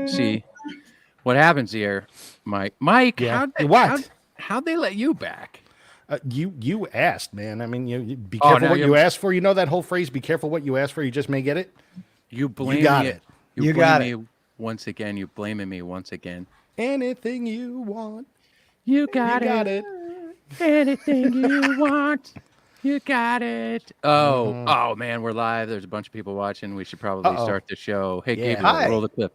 See what happens here, Mike. Mike, Yeah. how'd they, how'd, What? how'd they let you back? You asked, man. I mean, you be Oh, careful now what you're you ask for. You know that whole phrase, be careful what you ask for, you just may get it. you You blame got me. it. You You blame got it. me once again. You blaming me once again. Anything you want, You you got got it. it. Anything you want, you got it. Oh man, we're live. There's a bunch of people watching. We should probably Uh-oh. start the show. Hey, Yeah. Gabriel, roll Hi. the clip.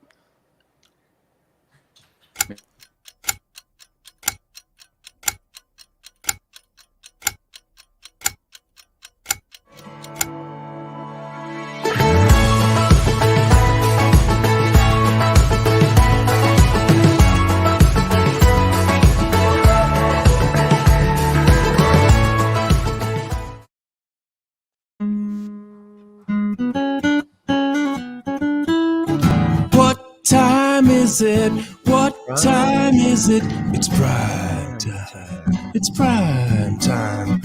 What time is it? What time is it? It's prime time. It's prime time.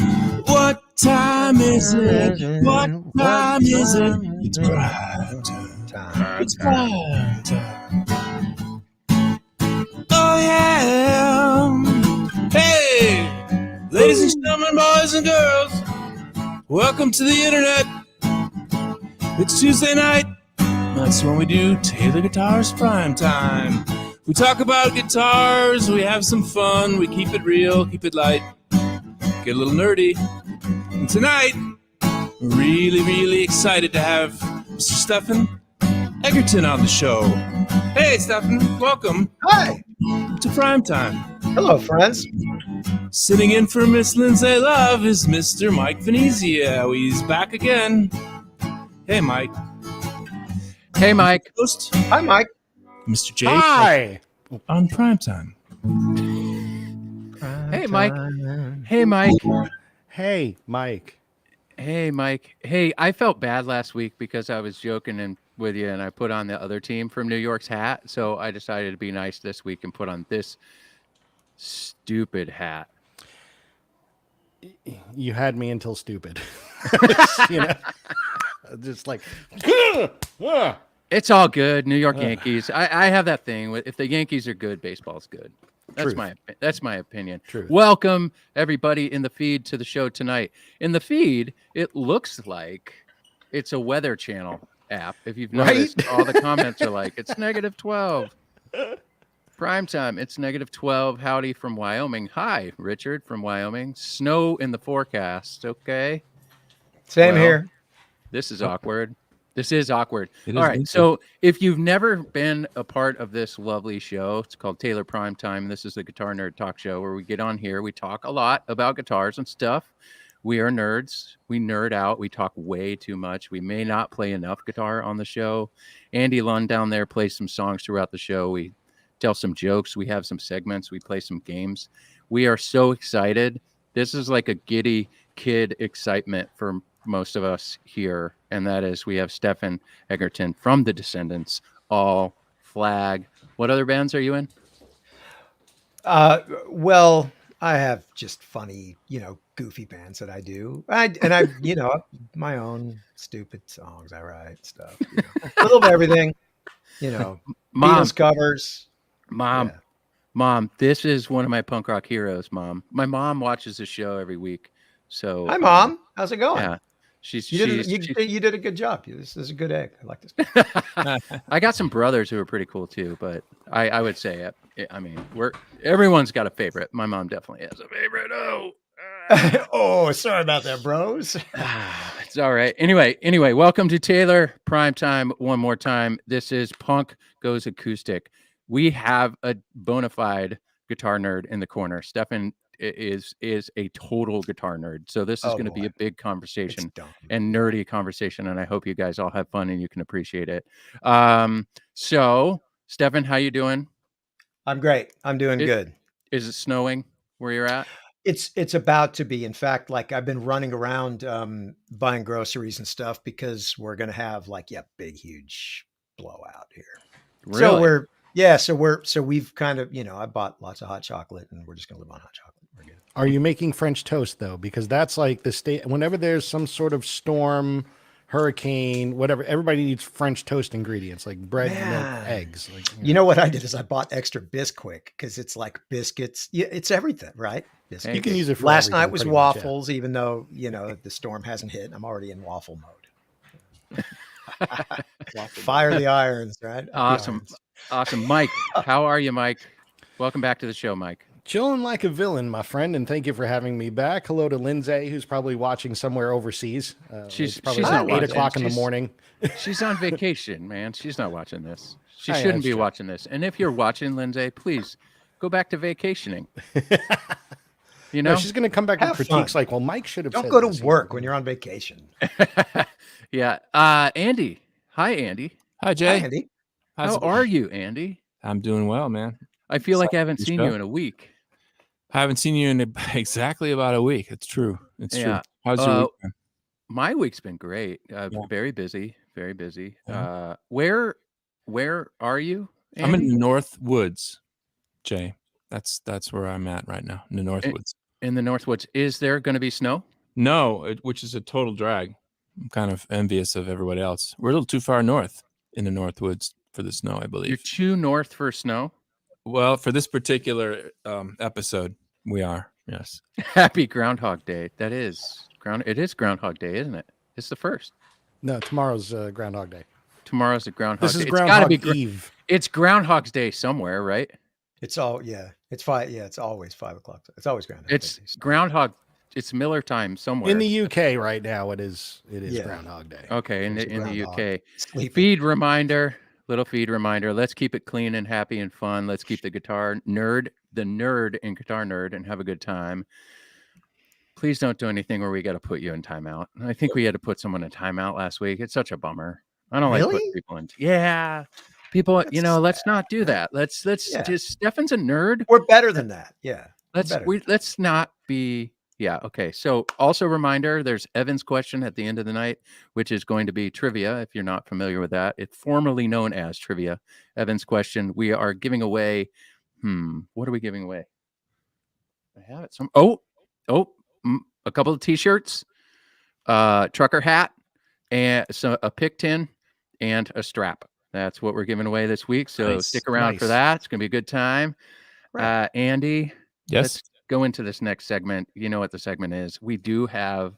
What time is it? What time is it? It's prime time. It's prime time. Oh yeah. Hey, ladies and gentlemen, boys and girls, welcome to the internet. It's Tuesday night. That's when we do Taylor Guitars Prime Time. We talk about guitars, we have some fun, we keep it real, keep it light, get a little nerdy. And tonight, we're really excited to have Mr. Stefan Egerton on the show. Hey, Stefan, welcome Hi. to Prime Time. Hello, friends. Sitting in for Miss Lindsay Love is Mr. Mike Venezia. He's back again. Hey, Mike. Hey, Mike. Host, Hi, Mike. Mr. J. Hi. On Primetime. Hey, Mike. Hey, Mike. Hey, Mike. Hey, Mike. Hey, I felt bad last week because I was joking with you, and I put on the other team from New York's hat. So I decided to be nice this week and put on this stupid hat. You had me until stupid. You know, just like. It's all good. New York Yankees. I have that thing. If the Yankees are good, baseball's good. That's Truth. my opinion. Truth. Welcome everybody in the feed to the show tonight. In the feed, it looks like it's a Weather Channel app. If you've noticed, all the comments are like, it's -12. Primetime, it's -12. Howdy from Wyoming. Hi, Richard from Wyoming. Snow in the forecast. Okay. Same Well, here. This is awkward. This is awkward. It All is right. winter. So if you've never been a part of this lovely show, it's called Taylor Primetime. This is the Guitar Nerd Talk Show where we get on here. We talk a lot about guitars and stuff. We are nerds. We nerd out. We talk way too much. We may not play enough guitar on the show. Andy Lund down there plays some songs throughout the show. We tell some jokes. We have some segments. We play some games. We are so excited. This is like a giddy kid excitement for most of us here, and that is we have Stefan Egerton from the Descendents, All, Flag. What other bands are you in? Well, I have just funny, goofy bands that I do. I, my own stupid songs I write, stuff. A little bit of everything. Mom, Beatles covers. Mom, Yeah. Mom, this is one of my punk rock heroes, Mom. My mom watches the show every week. So Hi, Mom. How's it going? yeah. You You did a good job. This is a good egg. I like this. I got some brothers who are pretty cool too, but I would say I mean everyone's got a favorite. My mom definitely has a favorite. Oh, sorry about that, bros. It's all right. Anyway, welcome to Taylor Primetime one more time. This is Punk Goes Acoustic. We have a bona fide guitar nerd in the corner. Stefan is a total guitar nerd. So this is going to be a big conversation and nerdy conversation. And I hope you guys all have fun and you can appreciate it. So Stefan, how you doing? I'm great. I'm doing good. Is it snowing where you're at? It's about to be. In fact, like I've been running around buying groceries and stuff because we're going to have big, huge blowout here. Really? So we've kind of, I bought lots of hot chocolate and we're just going to live on hot chocolate. We're good. Are you making French toast though? Because that's like the state. Whenever there's some sort of storm, hurricane, whatever. Everybody needs French toast ingredients like bread, milk, Man. eggs. Like, You know what I did is I bought extra Bisquick because it's like biscuits. Yeah, it's everything, right? Biscuits. you can use it for Last everything, night was pretty much, yeah. waffles, even though, the storm hasn't hit. I'm already in waffle mode. Fire the irons, right? The Awesome. irons. Awesome. Mike, how are you, Mike? Welcome back to the show, Mike. Chilling like a villain, my friend, and thank you for having me back. Hello to Lindsay, who's probably watching somewhere overseas. She's probably not 8 watching. o'clock in the morning. She's on vacation, man. She's not watching this. She Oh, yeah, shouldn't that's be true. watching this. And if you're watching, Lindsay, please go back to vacationing. You know, No, she's going to come back with Have critiques fun. like, well, Mike should have Don't said go this. to work when you're on vacation. yeah. Andy. Hi, Andy. Hi, Jay. Hi, Andy. How's How it going? are you, Andy? I'm doing well, man. I feel like I haven't Excited seen to you show. in a week. I haven't seen you in exactly about a week. It's true. It's Yeah. true. How's your week been? My week's been great. Yeah. Very busy. Very busy. Yeah. Where are you, Andy? I'm in the North Woods, Jay. That's where I'm at right now, in the North Woods. In the Northwoods. Is there going to be snow? No, which is a total drag. I'm kind of envious of everybody else. We're a little too far north in the North Woods for the snow, I You're believe. too north for snow? Well, for this particular episode, we are. Yes. Happy Groundhog Day. That is It is Groundhog Day, isn't it? It's the first. No, tomorrow's Groundhog Day. Tomorrow's a Groundhog This Day. is It's gotta Groundhog be Eve. It's Groundhog's Day somewhere, right? It's all, it's 5. Yeah, it's always 5 o'clock. It's always Groundhog It's Day. Groundhog. It's Miller time somewhere. In the UK right now, it is Yeah. Groundhog Day. Okay, in It's the a UK. groundhog. Sleeping. Feed reminder, little feed reminder. Let's keep it clean and happy and fun. Let's keep the nerd and guitar nerd, and have a good time. Please don't do anything where we got to put you in timeout. I think we had to put someone in timeout last week. It's such a bummer. I don't like Really? putting people in. Yeah, people. That's Let's not do that. Let's Yeah. just. Stefan's a nerd. We're better than that. Yeah. Let's not be. Yeah. Okay. So also reminder, there's Evan's question at the end of the night, which is going to be trivia. If you're not familiar with that, it's formerly known as trivia. Evan's question. We are giving away. What are we giving away? I have it. A couple of t-shirts, trucker hat, and a pick tin, and a strap. That's what we're giving away this week. So Nice. stick around for Nice. that. It's gonna be a good time. Right. Andy, Yes. let's go into this next segment. You know what the segment is. We do have.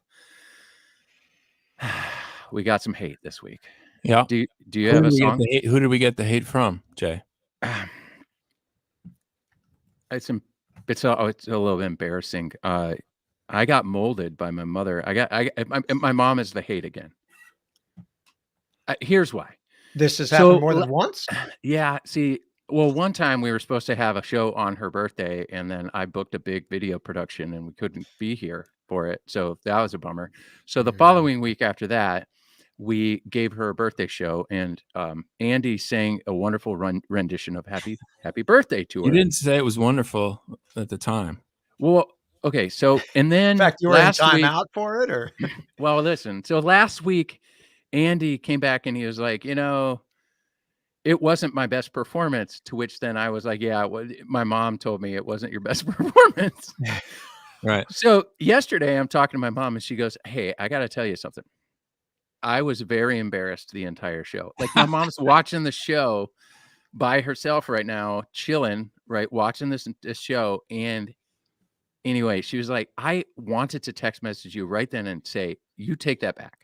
We got some hate this week. Yeah. Do you have a song? Who did we get the hate from, Jay? It's a little bit embarrassing. I got molded by my mother. My mom is the hate again. Here's why. This has So, happened more than once. Yeah. See, well, one time we were supposed to have a show on her birthday, and then I booked a big video production, and we couldn't be here for it. So that was a bummer. So the following week after that, we gave her a birthday show, and Andy sang a wonderful rendition of "Happy Birthday" to her. You didn't say it was wonderful at the time. Well, okay. So and then In fact, you were in last week, timeout for it, or well, listen. So last week, Andy came back and he was like, it wasn't my best performance. To which then I was like, yeah, my mom told me it wasn't your best performance. Right. So yesterday I'm talking to my mom and she goes, hey, I got to tell you something. I was very embarrassed the entire show. Like my mom's watching the show by herself right now, chilling, right, watching this show. And anyway, she was like, I wanted to text message you right then and say, you take that back.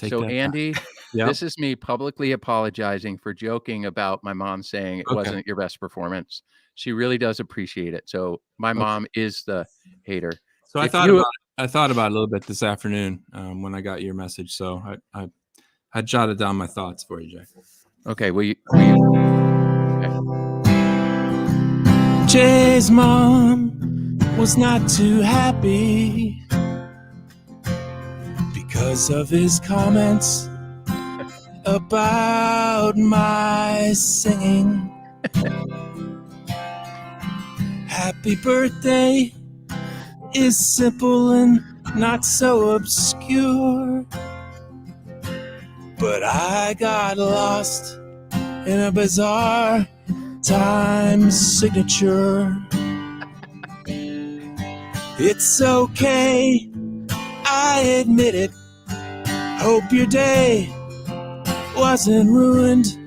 So Andy, Yep. this is me publicly apologizing for joking about my mom saying it Okay. wasn't your best performance. She really does appreciate it. So my mom is the hater. So I If thought you- about it. I thought about it a little bit this afternoon when I got your message. So I jotted down my thoughts for you, Jay. Okay, Jay's mom was not too happy because of his comments about my singing. Happy birthday is simple and not so obscure, but I got lost in a bizarre time signature. It's okay, I admit it, Hope your day wasn't ruined.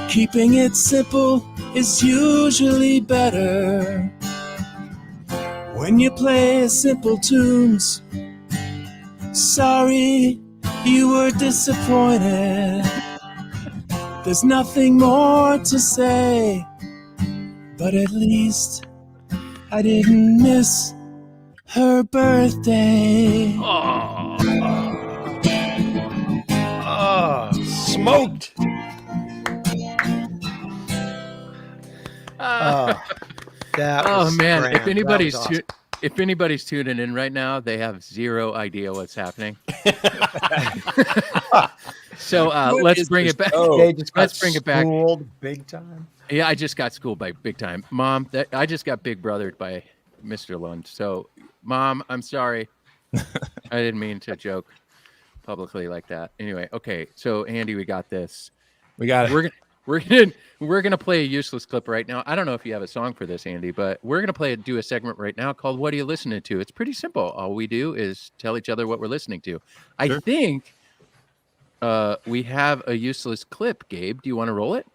Keeping it simple is usually better. When you play simple tunes, sorry you were disappointed. There's nothing more to say, but at least I didn't miss her birthday. Smoked. That Oh was man, grand. if anybody's That was awesome. if anybody's tuning in right now, they have zero idea what's happening. So let's bring it back. They just got Let's bring it back. schooled big time. Yeah, I just got schooled by big time. Mom, I just got big brothered by Mr. Lund. So, Mom, I'm sorry. I didn't mean to joke publicly like that. Anyway, okay. So, Andy, we got this. We got it. We're gonna play a useless clip right now. I don't know if you have a song for this, Andy, but we're gonna do a segment right now called "What Are You Listening To?" It's pretty simple. All we do is tell each other what we're listening to. I think we have a useless clip. Gabe, do you want to roll it?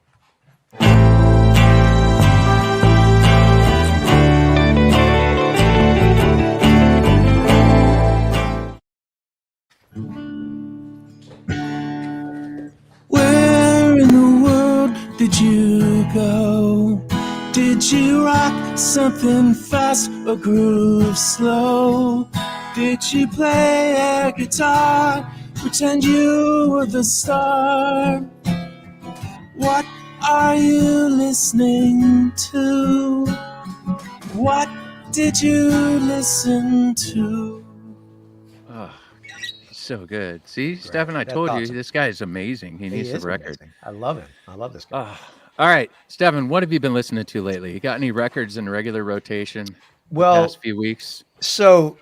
Where in the world did you go? Did you rock something fast or groove slow? Did you play a guitar? Pretend you were the star? What are you listening to? What did you listen to? Oh, so good. See, Stefan, I told you this guy is amazing. He needs a record. Amazing. I love him. I love this guy. All right, Stefan, what have you been listening to lately? You got any records in regular rotation? Well, past few weeks. So,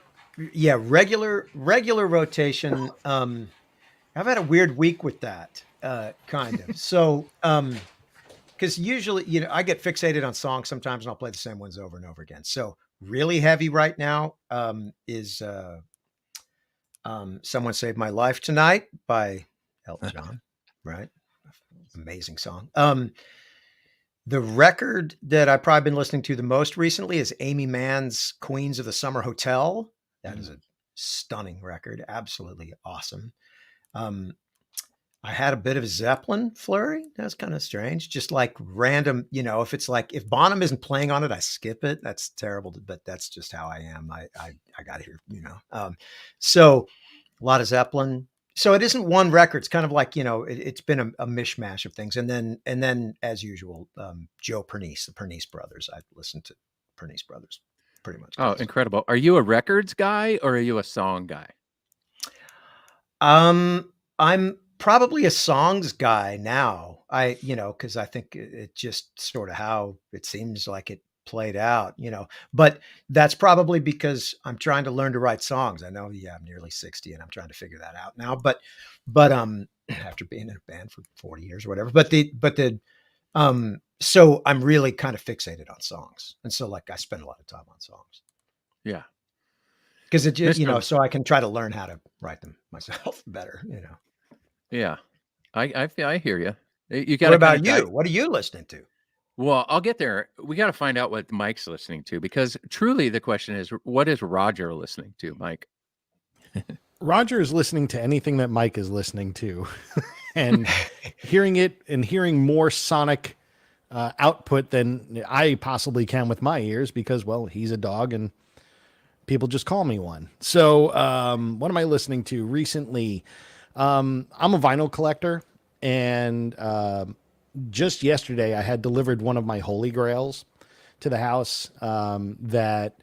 yeah, regular rotation. I've had a weird week with that, kind of. So, because usually, I get fixated on songs sometimes, and I'll play the same ones over and over again. So, really heavy right now is "Someone Saved My Life Tonight" by Elton John. Right, amazing song. The record that I've probably been listening to the most recently is Amy Mann's "Queens of the Summer Hotel." That is a stunning record, absolutely awesome. I had a bit of a Zeppelin flurry. That's kind of strange. Just like random, if Bonham isn't playing on it, I skip it. That's terrible, but that's just how I am. I got to hear, So a lot of Zeppelin. So it isn't one record. It's kind of like, it's been a mishmash of things. And then as usual, Joe Pernice, the Pernice brothers. I listened to Pernice brothers pretty much. Oh, incredible. Are you a records guy or are you a song guy? I'm probably a songs guy now. Because I think it just sort of how it seems like it played out, but that's probably because I'm trying to learn to write songs. I know, I'm nearly 60 and I'm trying to figure that out now, but after being in a band for 40 years or whatever, so I'm really kind of fixated on songs. And so I spend a lot of time on songs. Yeah. Because it just, so I can try to learn how to write them myself better, Yeah. I hear you. You got. What about you? What are you listening to? Well, I'll get there. We got to find out what Mike's listening to, because truly the question is, what is Roger listening to, Mike? Roger is listening to anything that Mike is listening to and hearing more sonic output than I possibly can with my ears because, well, he's a dog and people just call me one. So what am I listening to recently? I'm a vinyl collector, and just yesterday I had delivered one of my holy grails to the house that,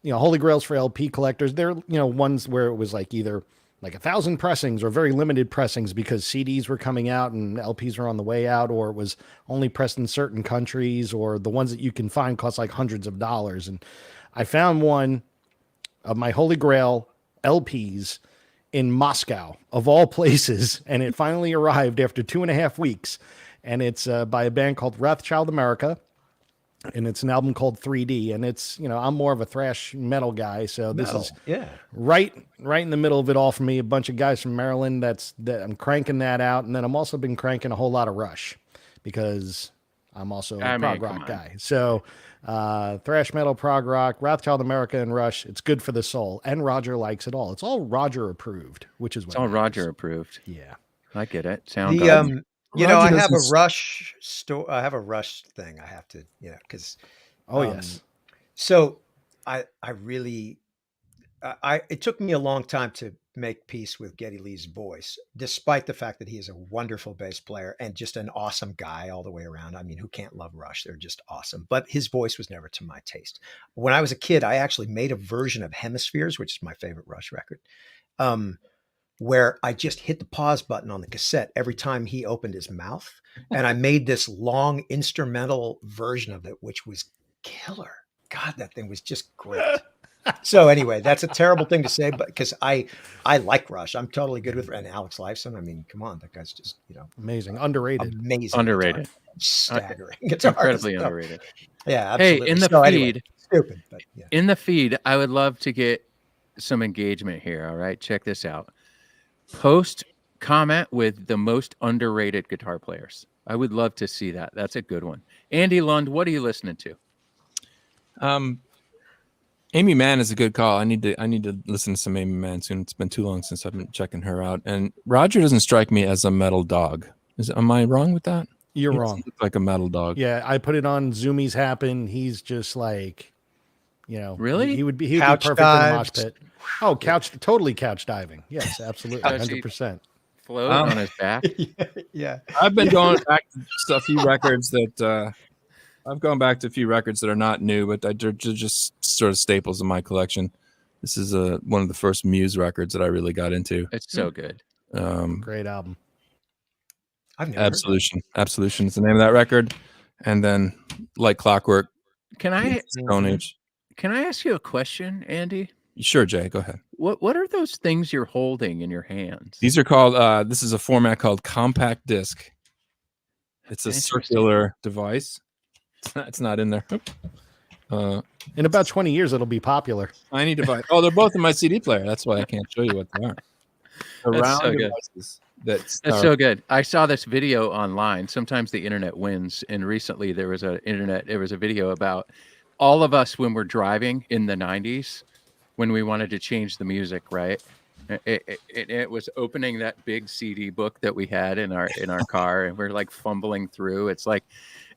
holy grails for LP collectors. They're, ones where it was either 1,000 pressings or very limited pressings because CDs were coming out and LPs were on the way out, or it was only pressed in certain countries, or the ones that you can find cost hundreds of dollars. And I found one of my holy grail LPs in Moscow, of all places, and it finally arrived after 2.5 weeks. And it's by a band called Rothschild America. and it's an album called 3D. And it's, I'm more of a thrash metal guy, so this is right in the middle of it all for me. A bunch of guys from Maryland that I'm cranking that out, and then I'm also been cranking a whole lot of Rush because I'm also a prog rock guy. So thrash metal, prog rock, Wrathchild America, and Rush. It's good for the soul, and Roger likes it all. It's all Roger approved, which is what it's all Roger approved. Yeah, I get it. Sound the good. I have a Rush I have a Rush thing. I have to, because yes. So I really it took me a long time to make peace with Geddy Lee's voice, despite the fact that he is a wonderful bass player and just an awesome guy all the way around. I mean, who can't love Rush? They're just awesome. But his voice was never to my taste. When I was a kid, I actually made a version of Hemispheres, which is my favorite Rush record, where I just hit the pause button on the cassette every time he opened his mouth. And I made this long instrumental version of it, which was killer. God, that thing was just great. So anyway, that's a terrible thing to say, but because I like Rush, I'm totally good with, and Alex Lifeson. I mean, come on, that guy's just, amazing, underrated, underrated, staggering, incredibly underrated. Yeah, absolutely. Hey, in the feed, anyway, stupid, but yeah. In the feed, I would love to get some engagement here. All right, check this out. Post comment with the most underrated guitar players. I would love to see that. That's a good one. Andy Lund, what are you listening to? Amy Mann is a good call. I need to listen to some Amy Mann soon. It's been too long since I've been checking her out. And Roger doesn't strike me as a metal dog. Am I wrong with that? You're wrong. Like a metal dog. Yeah, I put it on Zoomies Happen. He's just like, really? He would be perfect in the mosh pit. Oh, totally couch diving. Yes, absolutely, 100%. Float on his back. Yeah. I've been going back to a few records that. I've gone back to a few records that are not new, but they're just sort of staples in my collection. This is one of the first Muse records that I really got into. It's so good. Great album. I've never Absolution. Absolution is the name of that record. And then Like Clockwork. Stone Age. Can I ask you a question, Andy? Sure, Jay. Go ahead. What are those things you're holding in your hands? These are called, this is a format called compact disc. It's a circular device. It's not in there. In about 20 years, it'll be popular. Tiny device. Oh, they're both in my CD player. That's why I can't show you what they are. That's so good. That's so good. I saw this video online. Sometimes the internet wins. And recently there was a video about all of us when we're driving in the 90s when we wanted to change the music, right? It was opening that big CD book that we had in our car, and we're like fumbling through. It's like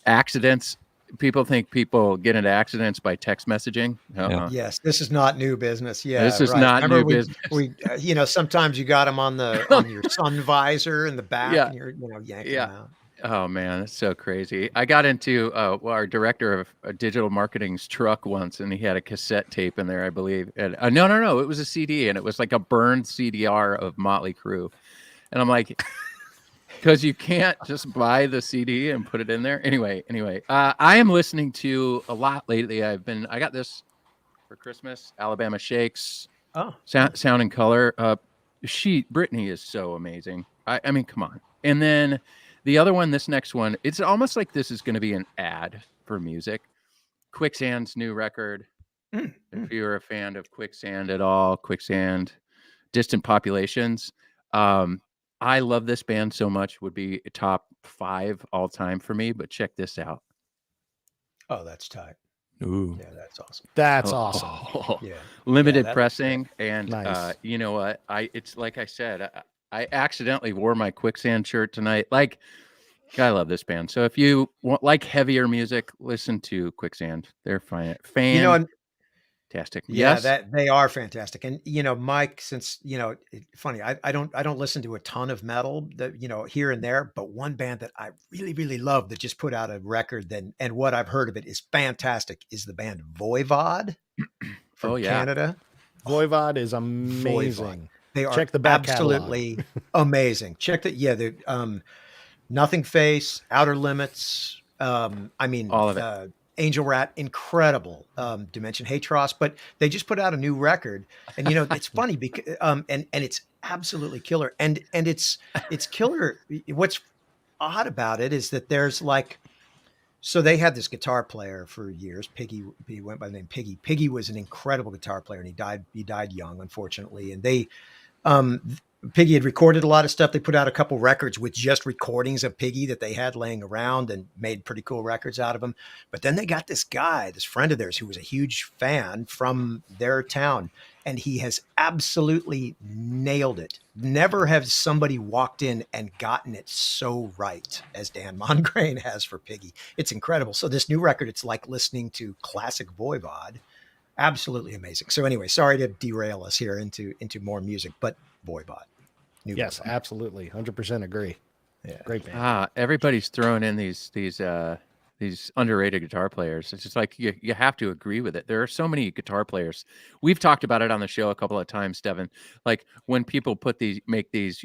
accidents. People think people get into accidents by text messaging. Yeah. Yes, this is not new business. Yeah, this is not new business. We sometimes you got them on your sun visor in the back, and you're yanking them out. Oh man, it's so crazy. I got into our director of digital marketing's truck once, and he had a cassette tape in there, I believe. And no, it was a CD, and it was like a burned CDR of Motley Crue, and I'm like. Because you can't just buy the CD and put it in there. Anyway, I am listening to a lot lately. I got this for Christmas. Alabama Shakes. Oh, Sound and Color. Brittany is so amazing. I mean, come on. And then the other one, this next one, it's almost like this is going to be an ad for music. Quicksand's new record. If you're a fan of Quicksand at all, Quicksand, Distant Populations. I love this band so much, would be a top 5 all time for me, but check this out. Oh, that's tight. Ooh. Yeah, that's awesome. That's awesome. Yeah. Limited pressing. And nice. You know what? It's like I said, I accidentally wore my Quicksand shirt tonight. Like, I love this band. So if you like heavier music, listen to Quicksand. They're fine. Fantastic. Yeah, yes? that they are fantastic. And Mike, since funny, I don't listen to a ton of metal that here and there, but one band that I really, really love that just put out a record and what I've heard of it is fantastic is the band Voivod from Canada. Voivod is amazing. Voivod. They are check the back absolutely amazing. Check the Nothing Face, Outer Limits. All of it. Angel Rat, incredible. Dimension Hatros, but they just put out a new record, and it's funny because and it's absolutely killer, and it's killer. What's odd about it is that there's like So they had this guitar player for years. Piggy, he went by the name Piggy. Piggy was an incredible guitar player, and he died young, unfortunately. And Piggy had recorded a lot of stuff. They put out a couple records with just recordings of Piggy that they had laying around and made pretty cool records out of them. But then they got this guy, this friend of theirs, who was a huge fan from their town, and he has absolutely nailed it. Never has somebody walked in and gotten it so right as Dan Mongrain has for Piggy. It's incredible. So this new record, it's like listening to classic Voivod. Absolutely amazing. So anyway, sorry to derail us here into more music, but Voivod. Yes, absolutely. 100% agree. Yeah. Great band. Everybody's throwing in these underrated guitar players. It's just like you have to agree with it. There are so many guitar players. We've talked about it on the show a couple of times, Stefan. Like when people make these,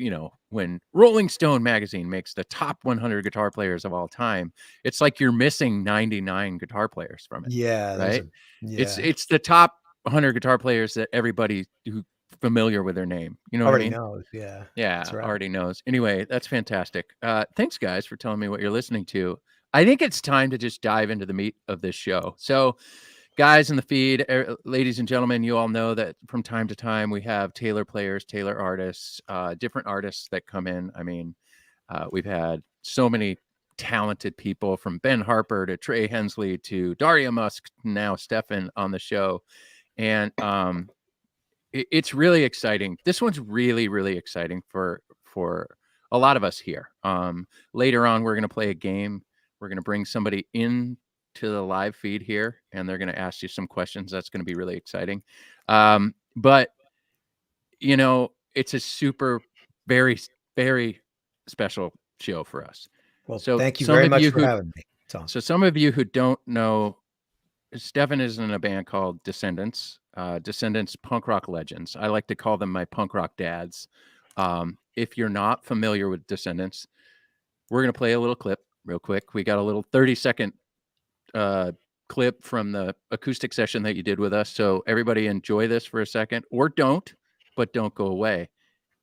when Rolling Stone magazine makes the top 100 guitar players of all time, it's like you're missing 99 guitar players from it. Yeah, right. It's the top 100 guitar players that everybody who familiar with their name, already what I mean? knows. Yeah, yeah, right. Already knows. Anyway, that's fantastic. Thanks guys for telling me what you're listening to. I think it's time to just dive into the meat of this show. So guys in the feed, ladies and gentlemen, you all know that from time to time we have Taylor players, Taylor artists, different artists that come in. I mean, we've had so many talented people, from Ben Harper to Trey Hensley to Daria Musk, now Stefan, on the show. And it's really exciting. This one's really, really exciting for a lot of us here. Later on, we're going to play a game. We're going to bring somebody in to the live feed here, and they're going to ask you some questions. That's going to be really exciting. But it's a super, very, very special show for us. Well, so thank you very much for having me, Tom. So some of you who don't know, Stefan is in a band called Descendents. Descendents, punk rock legends. I like to call them my punk rock dads. If you're not familiar with Descendents, we're going to play a little clip real quick. We got a little 30-second clip from the acoustic session that you did with us. So everybody enjoy this for a second, or don't, but don't go away.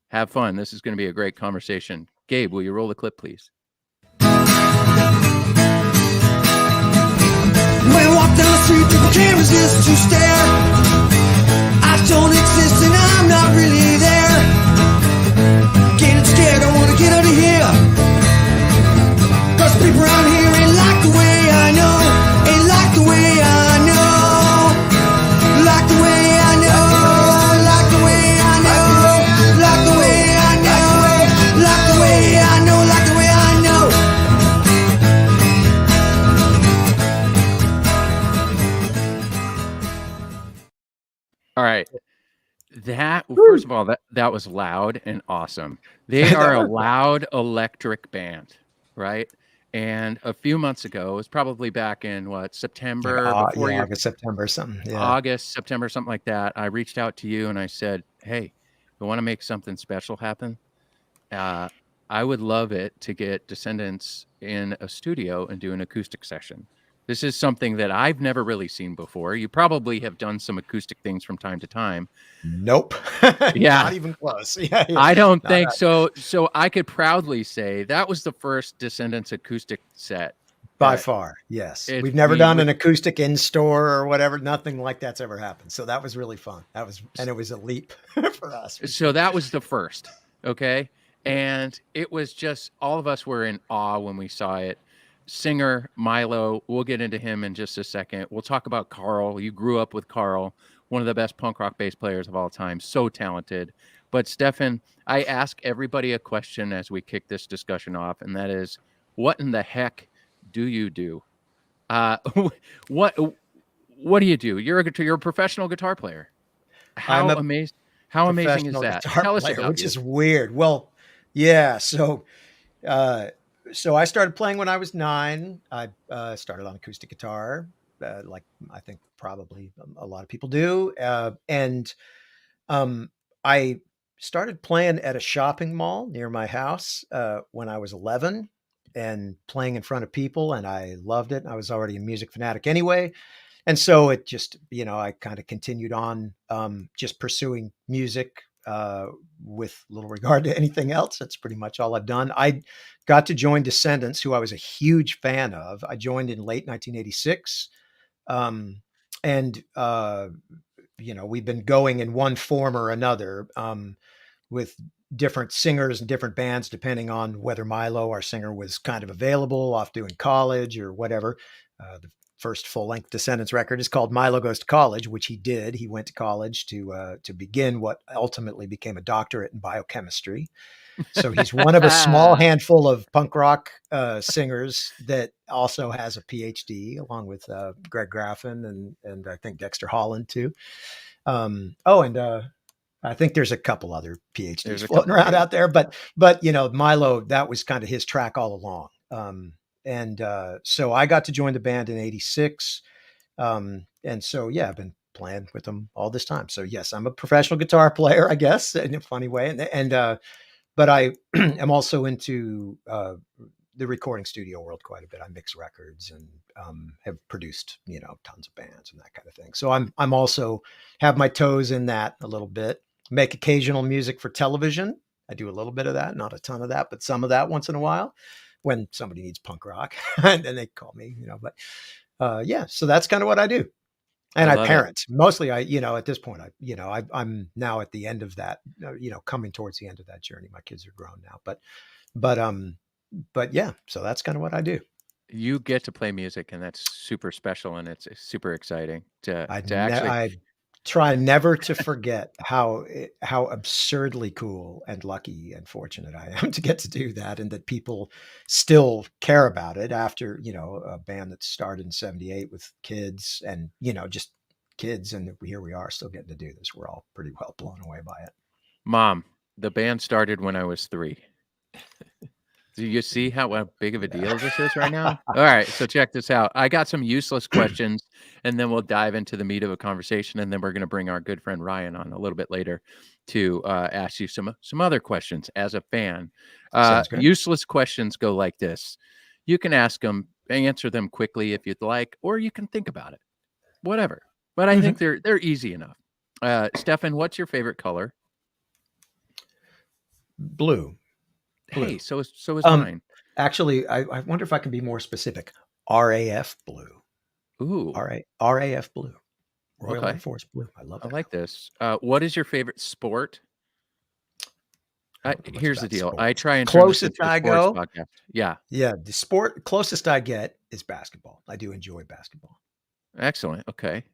Have fun. This is going to be a great conversation. Gabe, will you roll the clip, please? When I walk down the street, people can't resist to stare. I don't exist and I'm not really there. Getting scared, I wanna get out of here. Cause people around here ain't like the way I know. Ain't like the way I know. Like the way I know. Like the way I know. Like the way I know. Like the way I know. Like the way I know. All right. First of all, that was loud and awesome. They are a loud electric band, right? And a few months ago, it was probably back in September, August, September, something. Yeah. August, September, something like that. I reached out to you and I said, "Hey, you want to make something special happen? I would love it to get Descendents in a studio and do an acoustic session. This is something that I've never really seen before. You probably have done some acoustic things from time to time." Nope. Yeah. Not even close. Yeah. I don't think so. So I could proudly say that was the first Descendents acoustic set. By far, yes. We've never done an acoustic in store or whatever. Nothing like that's ever happened. So that was really fun. And it was a leap for us. So that was the first. Okay. And it was just, all of us were in awe when we saw it. Singer Milo, we'll get into him in just a second. We'll talk about Carl. You grew up with Carl, one of the best punk rock bass players of all time. So talented. But Stefan, I ask everybody a question as we kick this discussion off, and that is, what in the heck do you do? What do you do? You're a professional guitar player. How amazing is that? Tell us about which is weird. Well, yeah. So I started playing when I was 9. I started on acoustic guitar, like I think probably a lot of people do. And I started playing at a shopping mall near my house when I was 11, and playing in front of people. And I loved it. I was already a music fanatic anyway. And so it just, I kind of continued on just pursuing music with little regard to anything else. That's pretty much all I've done. I got to join Descendents, who I was a huge fan of. I joined in late 1986. And we've been going in one form or another, with different singers and different bands, depending on whether Milo, our singer, was kind of available, off doing college or whatever. The first full-length Descendents record is called Milo Goes to College, which he did. He went to college to begin what ultimately became a doctorate in biochemistry. So he's one of a small handful of punk rock singers that also has a PhD, along with Greg Graffin and I think Dexter Holland too. I think there's a couple other PhDs floating around out there, but Milo, that was kind of his track all along. So I got to join the band in '86. And so, I've been playing with them all this time. So yes, I'm a professional guitar player, I guess, in a funny way. But I am also into the recording studio world quite a bit. I mix records and have produced, tons of bands and that kind of thing. So I'm also have my toes in that a little bit. Make occasional music for television. I do a little bit of that, not a ton of that, but some of that once in a while when somebody needs punk rock and then they call me, but so that's kind of what I do. And I parent mostly. At this point, I'm now at the end of that, coming towards the end of that journey. My kids are grown now, but yeah, so that's kind of what I do. You get to play music, and that's super special, and it's super exciting I try never to forget how absurdly cool and lucky and fortunate I am to get to do that, and that people still care about it after, a band that started in '78 with kids and, just kids. And here we are still getting to do this. We're all pretty well blown away by it. Mom, the band started when I was 3. Do you see how big of a deal this is right now? All right, so check this out. I got some useless questions, and then we'll dive into the meat of a conversation, and then we're going to bring our good friend Ryan on a little bit later to ask you some other questions as a fan. Useless questions go like this. You can ask them, answer them quickly if you'd like, or you can think about it. Whatever. But I think they're easy enough. Stefan, what's your favorite color? Blue. Hey, so is mine. Actually, I wonder if I can be more specific. RAF blue. Ooh. RAF blue. Royal Air Force blue. I love that. I like this. What is your favorite sport? Here's the deal. Sports. I try and closest I go. Podcast. Yeah. Yeah. The sport closest I get is basketball. I do enjoy basketball. Excellent. Okay.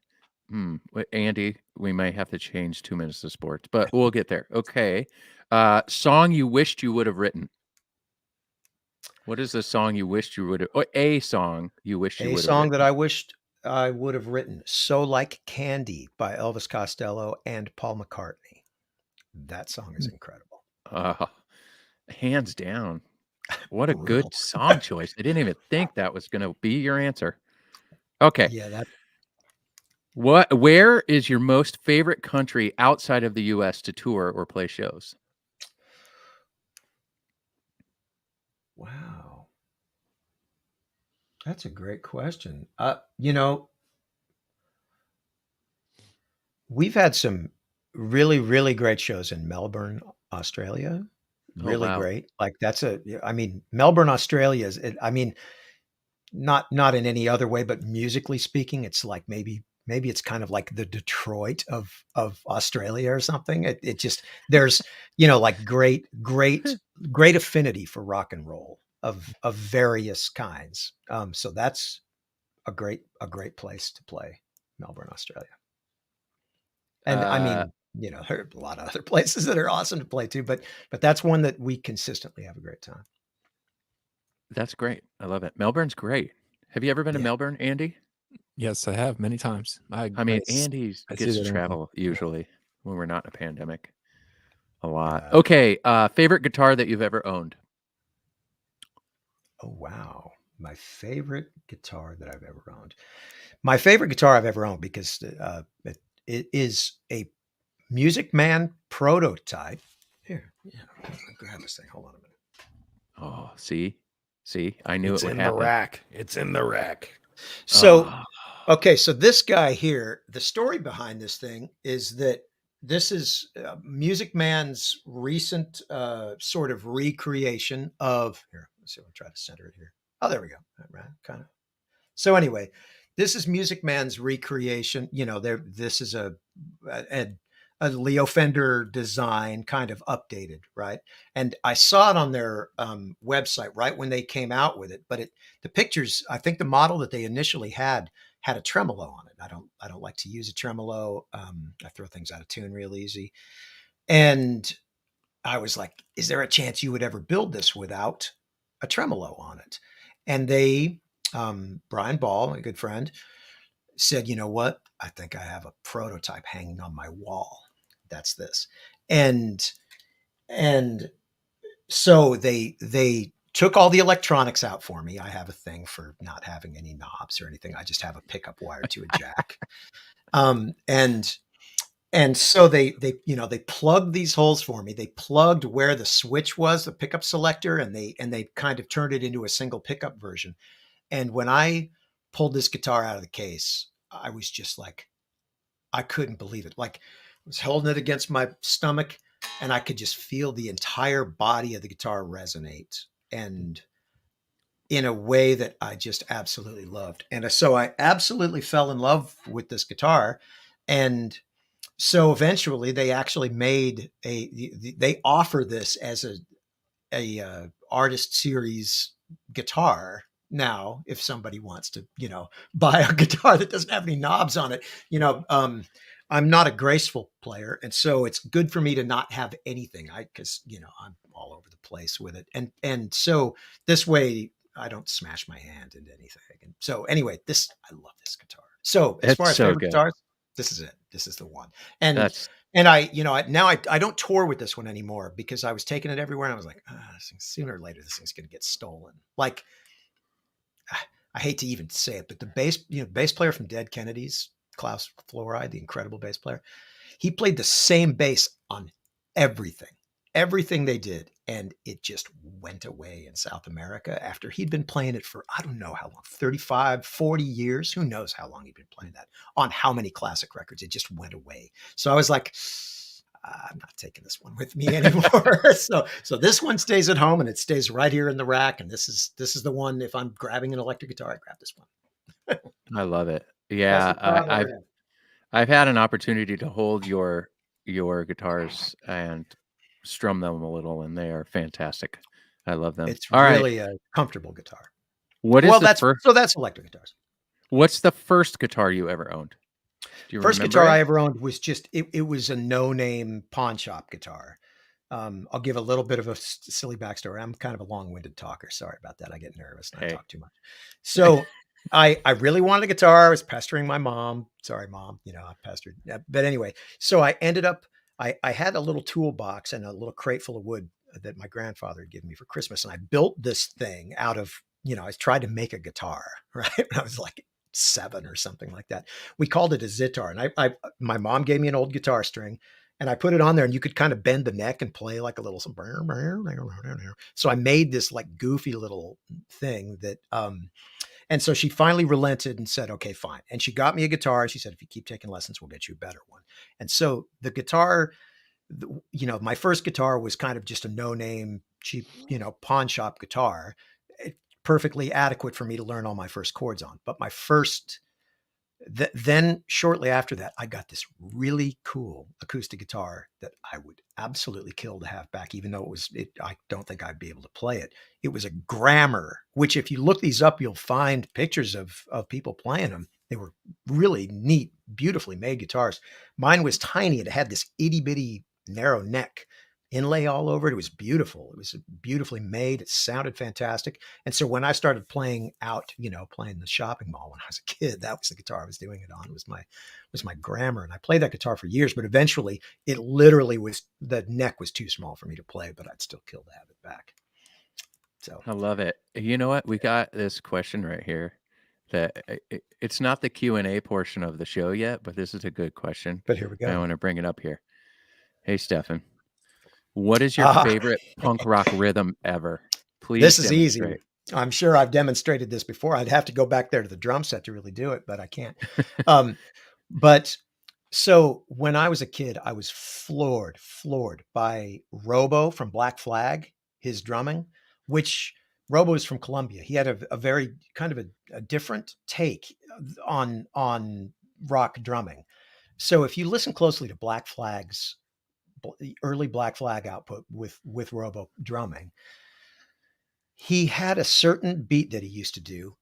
Andy, we may have to change 2 minutes of sports, but we'll get there. Okay. Song you wished you would have written. What is the song you wished you would have? Or a song you wished you would have written? A song that I wished I would have written. So Like Candy by Elvis Costello and Paul McCartney. That song is incredible. Hands down. What a good song choice. I didn't even think that was going to be your answer. Okay. Yeah, where is your most favorite country outside of the US to tour or play shows? Wow. That's a great question. We've had some really, really great shows in Melbourne, Australia. Really great. Like Melbourne, Australia is, not in any other way, but musically speaking, it's like maybe it's kind of like the Detroit of Australia or something. It just, there's, like great affinity for rock and roll of various kinds. So that's a great place to play, Melbourne, Australia. And there are a lot of other places that are awesome to play too, but that's one that we consistently have a great time. That's great. I love it. Melbourne's great. Have you ever been to Melbourne, Andy? Yes, I have many times. Andy gets to travel usually when we're not in a pandemic a lot. Okay. Favorite guitar that you've ever owned? Oh, wow. My favorite guitar that I've ever owned. My favorite guitar I've ever owned, because it is a Music Man prototype. Here, I'll grab this thing. Hold on a minute. Oh, see, I knew it would happen. It's in the rack. It's in the rack. So, okay, so this guy here, the story behind this thing is that this is Music Man's recent sort of recreation of here. Let's see. I'll try to center it here. Oh, there we go. Right, kind of. So anyway, this is Music Man's recreation. You know, this is a Leo Fender design, kind of updated, right? And I saw it on their website right when they came out with it. But the pictures, I think the model that they initially had a tremolo on it. I don't like to use a tremolo. I throw things out of tune real easy. And I was like, is there a chance you would ever build this without a tremolo on it? And they, Brian Ball, a good friend, said, you know what? I think I have a prototype hanging on my wall. That's this. And so they took all the electronics out for me. I have a thing for not having any knobs or anything. I just have a pickup wire to a jack. And so they plugged these holes for me. They plugged where the switch was, the pickup selector, and they kind of turned it into a single pickup version. And when I pulled this guitar out of the case, I was just like, I couldn't believe it. Like, I was holding it against my stomach and I could just feel the entire body of the guitar resonate, and in a way that I just absolutely loved. And so I absolutely fell in love with this guitar. And so eventually they actually made they offer this as a artist series guitar. Now, if somebody wants to, buy a guitar that doesn't have any knobs on it, I'm not a graceful player. And so it's good for me to not have anything. Cause I'm all over the place with it. And so this way I don't smash my hand into anything. And so anyway, I love this guitar. So as far as favorite guitars, this is it. This is the one. And I don't tour with this one anymore because I was taking it everywhere. And I was like, sooner or later, this thing's going to get stolen. Like, I hate to even say it, but the bass player from Dead Kennedys, Klaus Fluoride, the incredible bass player, he played the same bass on everything they did. And it just went away in South America after he'd been playing it for, I don't know how long, 35, 40 years. Who knows how long he'd been playing that on how many classic records. It just went away. So I was like, I'm not taking this one with me anymore. So this one stays at home and it stays right here in the rack. And this is the one, if I'm grabbing an electric guitar, I grab this one. I love it. Yeah. I've had an opportunity to hold your guitars and strum them a little, and they are fantastic. I love them. It's really a comfortable guitar. That's electric guitars. What's the first guitar you ever owned? Do you First remember guitar it? I ever owned was just, it was a no-name pawn shop guitar. I'll give a little bit of a silly backstory. I'm kind of a long-winded talker. Sorry about that. I get nervous and I talk too much. So I really wanted a guitar. I was pestering my mom. Sorry, Mom. I pestered. But anyway, so I ended up, I had a little toolbox and a little crate full of wood that my grandfather had given me for Christmas. And I built this thing out of, I tried to make a guitar, right? When I was like 7 or something like that. We called it a Zitar. And my mom gave me an old guitar string and I put it on there and you could kind of bend the neck and play like a little, so I made this like goofy little thing that, and so she finally relented and said, okay, fine. And she got me a guitar. She said, if you keep taking lessons, we'll get you a better one. And so the guitar, my first guitar was kind of just a no-name, cheap, pawn shop guitar. Perfectly adequate for me to learn all my first chords on. But my first, then shortly after that, I got this really cool acoustic guitar that I would absolutely kill to have back, even though I don't think I'd be able to play it. It was a Grammar, which if you look these up, you'll find pictures of people playing them. They were really neat, beautifully made guitars. Mine was tiny. It had this itty bitty narrow neck inlay all over it. It was beautiful. It was beautifully made. It sounded fantastic. And so when I started playing out, playing the shopping mall when I was a kid, that was the guitar I was doing it on. It was my Grammar. And I played that guitar for years, but eventually it literally the neck was too small for me to play, but I'd still kill to have it back. So I love it. You know what? We got this question right here that it's not the Q&A portion of the show yet, but this is a good question. But here we go. I want to bring it up here. Hey, Stefan. What is your favorite punk rock rhythm ever? Please. This is easy. I'm sure I've demonstrated this before. I'd have to go back there to the drum set to really do it, but I can't. But So when I was a kid, I was floored by Robo from Black Flag, his drumming, which Robo is from Colombia. He had a very kind of a different take on rock drumming. So if you listen closely to Black Flag's the early Black Flag output with Robo drumming, he had a certain beat that he used to do.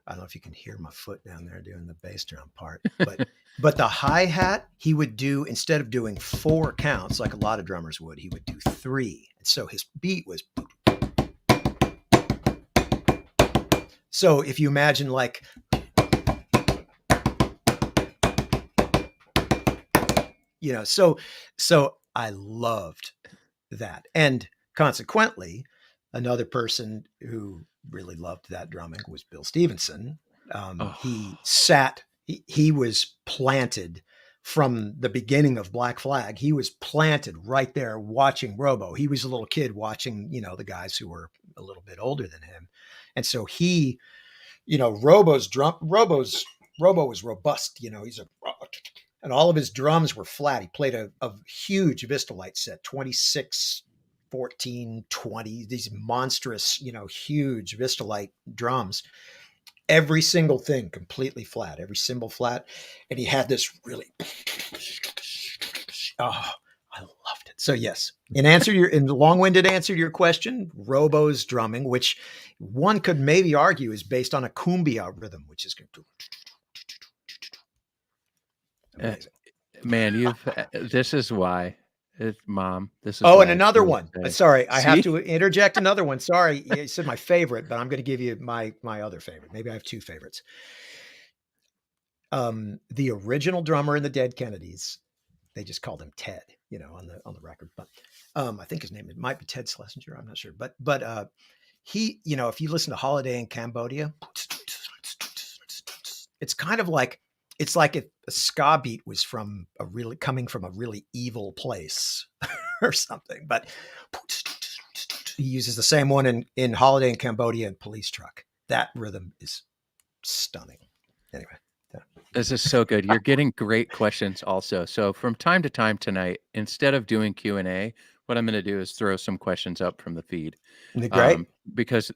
I don't know if you can hear my foot down there doing the bass drum part, but the hi-hat he would do, instead of doing 4 counts like a lot of drummers would, he would do 3. And so his beat was, so if you imagine like, you know, so I loved that. And consequently, another person who really loved that drumming was Bill Stevenson. He was planted from the beginning of Black Flag. He was planted right there watching Robo. He was a little kid watching, you know, the guys who were a little bit older than him. And so he, you know, Robo was robust, you know, and all of his drums were flat. He played a huge Vistalite set, 26, 14, 20, these monstrous, you know, huge Vistalite drums. Every single thing completely flat, every cymbal flat. And he had this really, oh, I loved it. So yes, in the long-winded answer to your question, Robo's drumming, which one could maybe argue is based on a cumbia rhythm, which is amazing. Man, this is why. Mom, this is Oh, why and I another feel one. today. Sorry, I have See? to interject another one. Sorry, you said my favorite, but I'm going to give you my other favorite. Maybe I have 2 favorites. The original drummer in the Dead Kennedys, they just called him Ted, you know, on the record. But I think his name, it might be Ted Schlesinger. I'm not sure, but he, you know, if you listen to Holiday in Cambodia, it's kind of like, it's like if a ska beat was coming from a really evil place or something, but he uses the same one in Holiday in Cambodia and Police Truck. That rhythm is stunning. Anyway. Yeah. This is so good. You're getting great questions also. So from time to time tonight, instead of doing Q&A, what I'm going to do is throw some questions up from the feed. Great. Because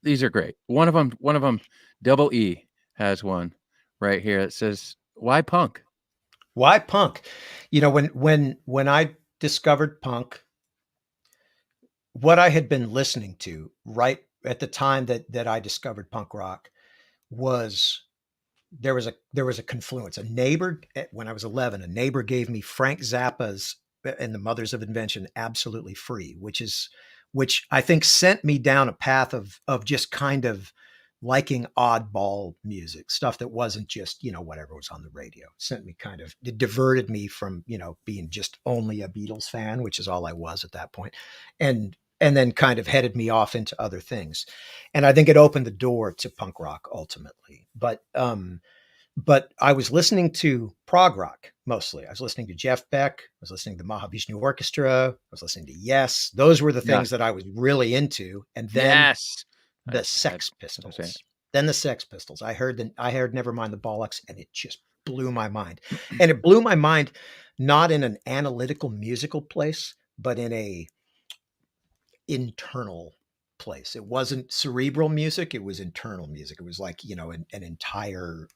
these are great. One of them, Double E has one right here. It says, "Why punk?" Why punk? You know, when I discovered punk, what I had been listening to right at the time that I discovered punk rock was there was a confluence. A neighbor, when I was 11, a neighbor gave me Frank Zappa's and the Mothers of Invention absolutely free, which I think sent me down a path of just kind of liking oddball music, stuff that wasn't just, you know, whatever was on the radio. It diverted me from, you know, being just only a Beatles fan, which is all I was at that point. And then kind of headed me off into other things. And I think it opened the door to punk rock ultimately. But I was listening to prog rock mostly. I was listening to Jeff Beck. I was listening to Mahavishnu Orchestra. I was listening to Yes. Those were the things that I was really into. And then the Sex Pistols. Then the Sex Pistols. I heard Nevermind the Bollocks, and it just blew my mind. And it blew my mind not in an analytical musical place, but in a internal place. It wasn't cerebral music, it was internal music. It was like, you know, an entire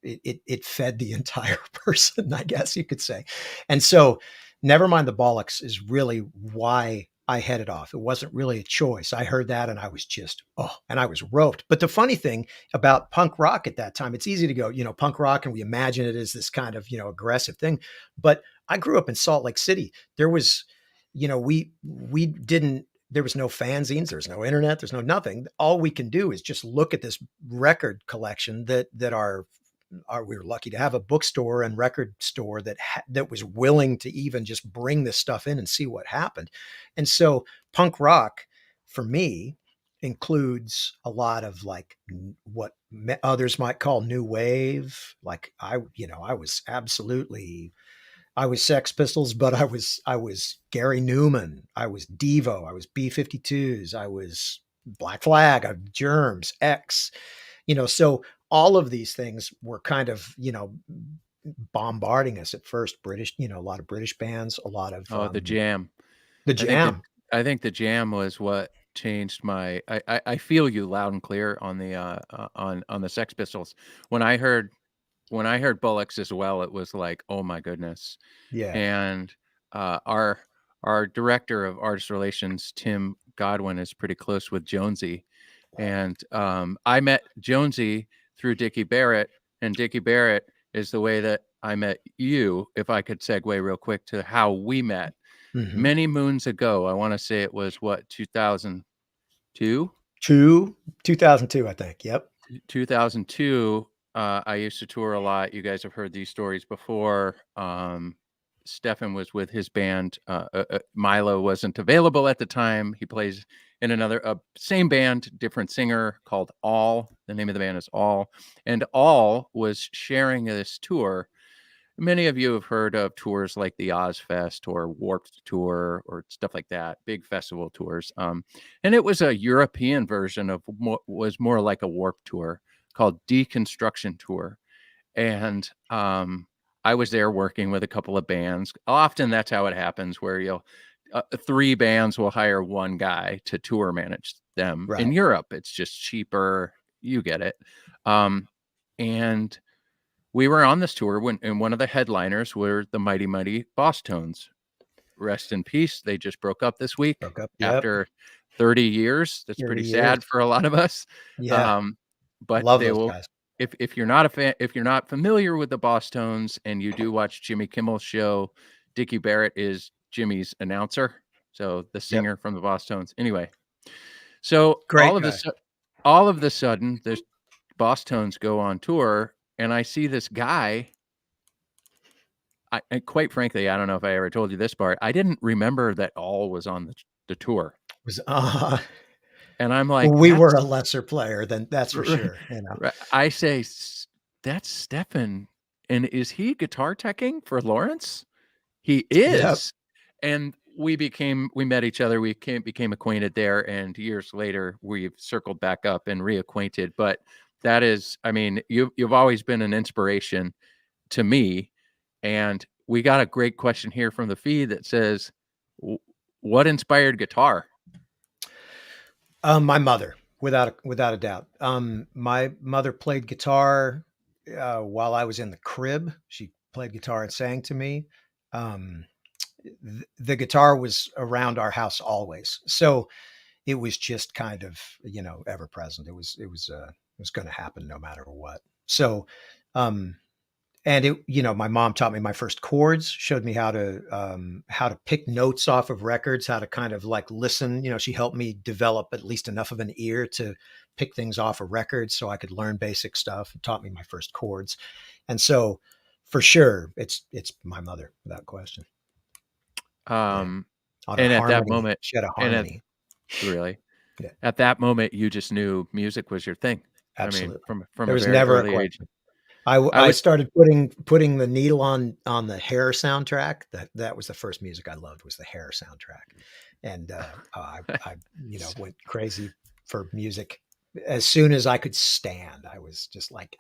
it fed the entire person, I guess you could say. And so Nevermind the Bollocks is really why I headed off. It wasn't really a choice. I heard that and I was just, and I was roped. But the funny thing about punk rock at that time, it's easy to go, you know, punk rock, and we imagine it as this kind of, you know, aggressive thing. But I grew up in Salt Lake City. There was, you know, there was no fanzines, there's no internet, there's no nothing. All we can do is just look at this record collection that we were lucky to have a bookstore and record store that was willing to even just bring this stuff in and see what happened. And so punk rock for me includes a lot of like what others might call new wave. Like I was Sex Pistols, but I was Gary Newman. I was Devo. I was B-52s. I was Black Flag. I was Germs, X, you know, so all of these things were kind of, you know, bombarding us at first. British, a lot of British bands, a lot of the Jam. the I think Jam. I think the Jam was what changed my. I feel you loud and clear on the on the Sex Pistols. When I heard Bullocks as well, it was like, oh my goodness. Yeah. And our director of artist relations, Tim Godwin, is pretty close with Jonesy, and I met Jonesy through Dickie Barrett, and Dickie Barrett is the way that I met you. If I could segue real quick to how we met Mhm. many moons ago. I want to say it was what, 2002? 2002, I think. Yep. 2002. I used to tour a lot. You guys have heard these stories before. Stefan was with his band. Milo wasn't available at the time. He plays in another same band, different singer, called All. The name of the band is All. And All was sharing this tour. Many of you have heard of tours like the Ozfest or Warped Tour or stuff like that, big festival tours. And it was a European version of what was more like a Warped Tour called Deconstruction Tour. And I was there working with a couple of bands. Often that's how it happens, where you'll 3 bands will hire one guy to tour manage them. Right. In Europe, it's just cheaper. You get it. And we were on this tour and one of the headliners were the Mighty Mighty Boss Tones. Rest in peace. They just broke up this week after 30 years. That's 30 pretty years. sad for a lot of us. Yeah. But Love they those will. guys. If you're not a fan, if you're not familiar with the Boss Tones and you do watch Jimmy Kimmel's show, Dickie Barrett is Jimmy's announcer. So the singer from the Boss Tones. Anyway, so Great all of the sudden, the Boss Tones go on tour, and I see this guy. And quite frankly, I don't know if I ever told you this part. I didn't remember that All was on the tour. And I'm like, we were a lesser player than that's for sure. I say, that's Stefan. And is he guitar teching for Lawrence? He is. Yep. And we met each other. We became acquainted there. And years later, we've circled back up and reacquainted. But that is, I mean, you've always been an inspiration to me. And we got a great question here from the feed that says, what inspired guitar? My mother, without a doubt. My mother played guitar while I was in the crib. She played guitar and sang to me. The guitar was around our house always, so it was just kind of ever present. It was going to happen no matter what. So, and my mom taught me my first chords, showed me how to pick notes off of records, how to kind of like listen. She helped me develop at least enough of an ear to pick things off of records so I could learn basic stuff, and taught me my first chords. And so for sure, it's my mother without question. And at that moment, she had a harmony. Really? Yeah. At that moment, you just knew music was your thing. Absolutely. I mean, from there a was very never early a age. question. I started putting the needle on the Hair soundtrack. That was the first music I loved, was the Hair soundtrack, and I went crazy for music as soon as I could stand. I was just like,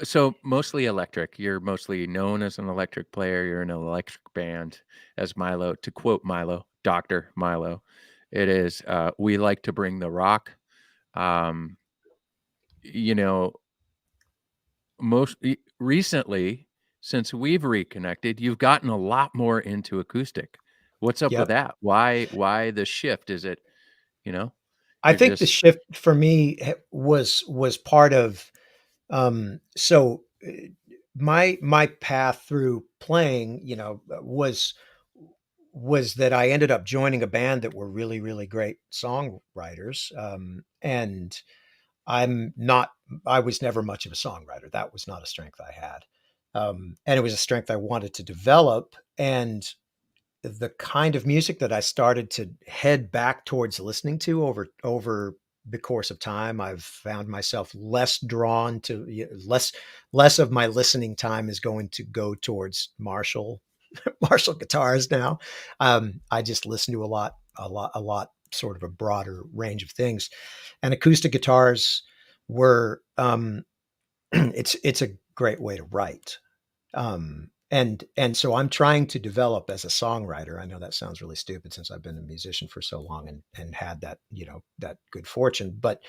So mostly electric. You're mostly known as an electric player. You're in an electric band as Milo. To quote Milo, Dr. Milo, it is, we like to bring the rock. Most recently, since we've reconnected, you've gotten a lot more into acoustic. What's up with that? Why the shift? Is it, I think the shift for me was part of, so my path through playing, was that I ended up joining a band that were really, really great songwriters. And I was never much of a songwriter. That was not a strength I had. And it was a strength I wanted to develop. And the kind of music that I started to head back towards listening to over the course of time, I've found myself less drawn to less of my listening time is going to go towards Marshall guitars now. I just listen to a lot, sort of a broader range of things, and acoustic guitars were it's a great way to write. And so I'm trying to develop as a songwriter. I know that sounds really stupid since I've been a musician for so long and had that, that good fortune, but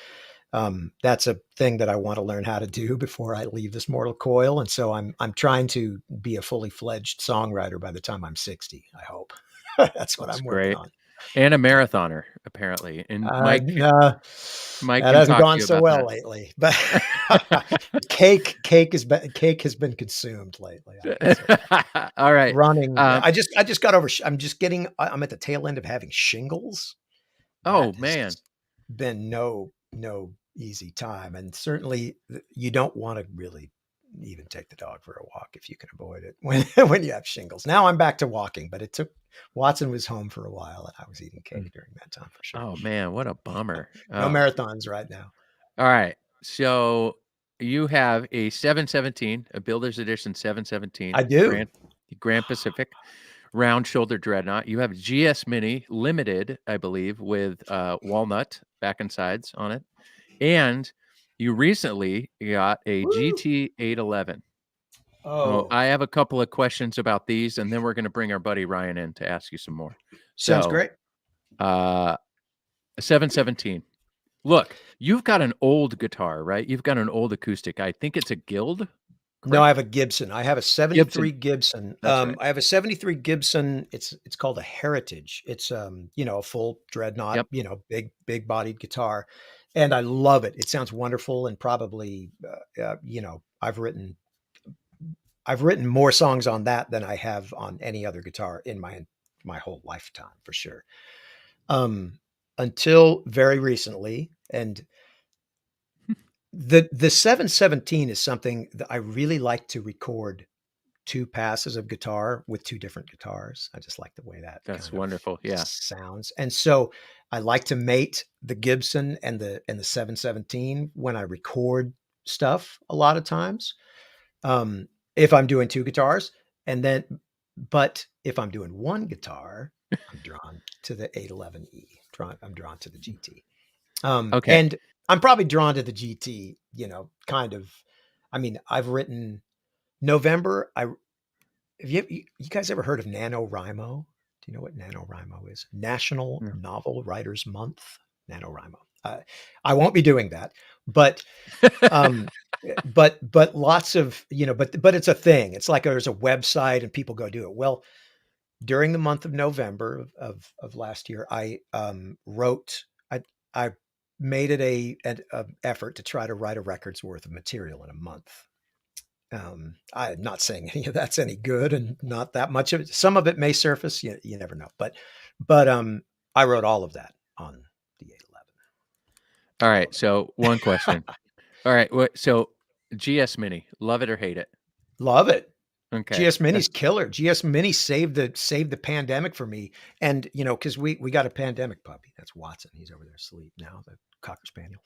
that's a thing that I want to learn how to do before I leave this mortal coil. And so I'm trying to be a fully fledged songwriter by the time I'm 60, I hope. That's what I'm working great. on. And a marathoner, apparently. And Mike That can hasn't talk to gone you so about well that. lately, but cake has been consumed lately. I guess. All right. Running. I just got over. I'm at the tail end of having shingles. Oh, That has man. been no easy time, and certainly you don't want to really even take the dog for a walk if you can avoid it when you have shingles. Now I'm back to walking, but Watson was home for a while and I was eating cake during that time for sure. Oh, man. What a bummer. No Oh. marathons right now. All right. So you have a 717, a Builder's Edition 717. I do. Grand Pacific round shoulder dreadnought. You have a GS Mini Limited, I believe, with walnut back and sides on it. And you recently got a GT 811. Oh, I have a couple of questions about these, and then we're going to bring our buddy Ryan in to ask you some more. sounds great. 717. Look, you've got an old guitar, right? You've got an old acoustic. I think it's a Guild. Correct? No, I have a Gibson. I have a 73 Gibson. That's right. I have a 73 Gibson. It's called a Heritage. It's a full dreadnought, big bodied guitar. And I love it. It sounds wonderful. And probably, I've written more songs on that than I have on any other guitar in my whole lifetime, for sure. Until very recently. And the 717 is something that I really like to record 2 passes of guitar with 2 different guitars. I just like the way that's wonderful. Yeah. Sounds. And so I like to mate the Gibson and the 717 when I record stuff a lot of times. If I'm doing 2 guitars but if I'm doing 1 guitar, I'm drawn to the 811E. I'm drawn to the GT. Okay. And I'm probably drawn to the GT, I've written November. Have you guys ever heard of NaNoWriMo? Do you know what NaNoWriMo is? National Novel Writers Month, NaNoWriMo. I won't be doing that, but lots of, but it's a thing. It's like there's a website and people go do it. Well, during the month of November of last year, I made it an effort to try to write a record's worth of material in a month. I'm not saying any of that's any good and not that much of it. Some of it may surface. You never know. But I wrote all of that on the 811. All right. So one question. All right. So GS Mini, love it or hate it? Love it. Okay. GS Mini's killer. GS Mini saved the pandemic for me. And, because we got a pandemic puppy. That's Watson. He's over there asleep now, the Cocker Spaniel.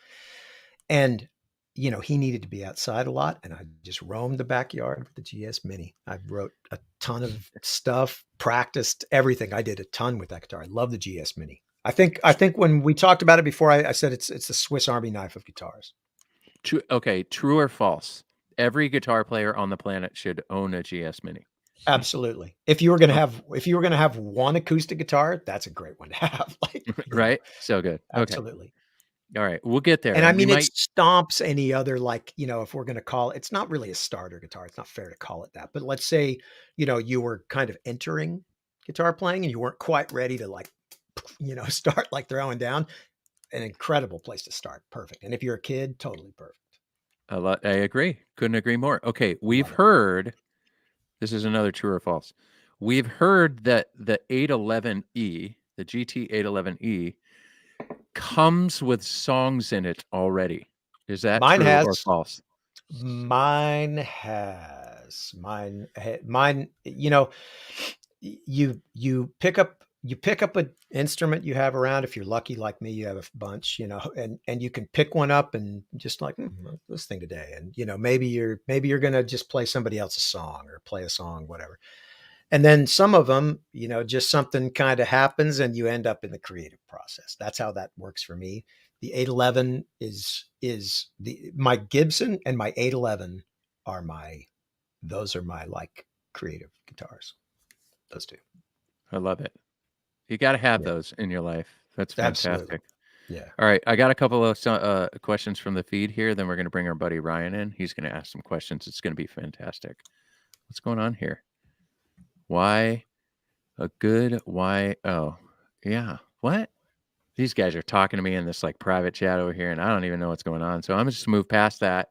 And, he needed to be outside a lot. And I just roamed the backyard with the GS Mini. I wrote a ton of stuff, practiced everything. I did a ton with that guitar. I love the GS Mini. I think when we talked about it before, I said it's the Swiss Army knife of guitars. True. Okay. True or false? Every guitar player on the planet should own a GS Mini. Absolutely. If you were going to have one acoustic guitar, that's a great one to have. Right. So good. Absolutely. Okay. All right. We'll get there. And it stomps any other, if we're going to call it's not really a starter guitar. It's not fair to call it that, but let's say, you were kind of entering guitar playing and you weren't quite ready to start throwing down. An incredible place to start. Perfect. And if you're a kid, totally perfect. I agree. Couldn't agree more. Okay. We've heard, this is another true or false. We've heard that the 811E, the GT 811E, comes with songs in it already. Is that true or false? Mine has. Mine. You pick up an instrument you have around. If you're lucky like me, you have a bunch, and you can pick one up and just this thing today. And, maybe you're going to just play somebody else's song or play a song, whatever. And then some of them, just something kind of happens and you end up in the creative process. That's how that works for me. The 811 is my Gibson, and my 811 those are my like creative guitars. Those two. I love it. You got to have Yeah. those in your life. That's fantastic. Absolutely. Yeah. All right, I got a couple of questions from the feed here. Then we're going to bring our buddy Ryan in. He's going to ask some questions. It's going to be fantastic. What's going on here? Why? Oh, yeah. What? These guys are talking to me in this like private chat over here, and I don't even know what's going on. So I'm gonna just move past that.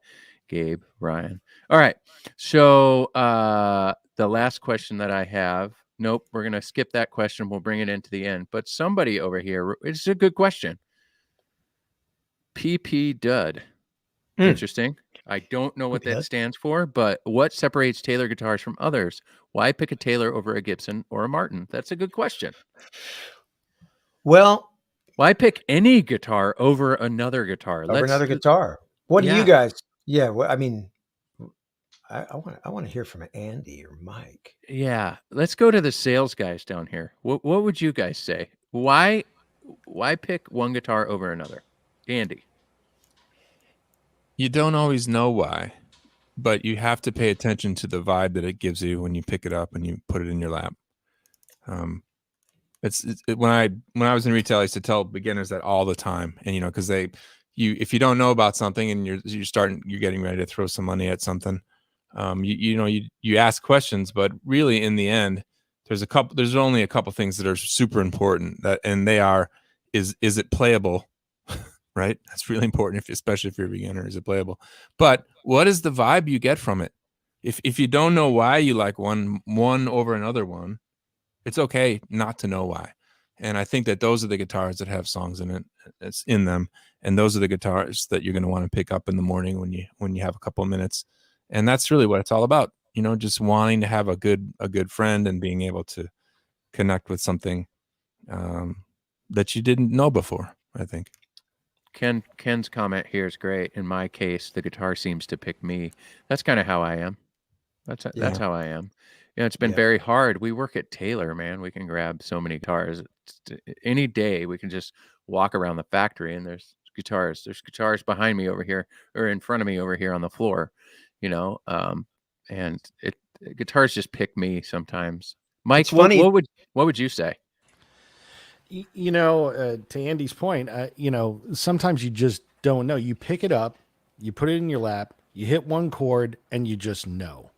Gabe, Ryan. All right. So the last question that I have. Nope, we're gonna skip that question. We'll bring it into the end. But somebody over here, it's a good question. PP Dud. Interesting. I don't know what that stands for, but what separates Taylor guitars from others? Why pick a Taylor over a Gibson or a Martin? That's a good question. Well, why pick any guitar over another guitar? Another guitar. What do you guys? Yeah, well, I mean, I want to hear from Andy or Mike. Yeah, let's go to the sales guys down here. What would you guys say? Why pick one guitar over another? Andy. You don't always know why, but you have to pay attention to the vibe that it gives you when you pick it up and you put it in your lap. When I was in retail, I used to tell beginners that all the time, and because if you don't know about something and you're getting ready to throw some money at something, you ask questions, but really in the end, there's only a couple things that are super important, and they are is it playable. Right? That's really important, especially if you're a beginner. Is it playable? But what is the vibe you get from it? If you don't know why you like one over another one, it's okay not to know why. And I think that those are the guitars that have songs it's in them, and those are the guitars that you're going to want to pick up in the morning when you have a couple of minutes. And that's really what it's all about. Just wanting to have a good friend and being able to connect with something that you didn't know before, I think. Ken's comment here is great. In my case, the guitar seems to pick me. That's kind of how I am. That's how I am. It's been very hard. We work at Taylor, man. We can grab so many guitars any day. We can just walk around the factory, and there's guitars. There's guitars behind me over here, or in front of me over here on the floor. And guitars just pick me sometimes. Mike, what would you say? To Andy's point, sometimes you just don't know. You pick it up, you put it in your lap, you hit one chord, and you just know.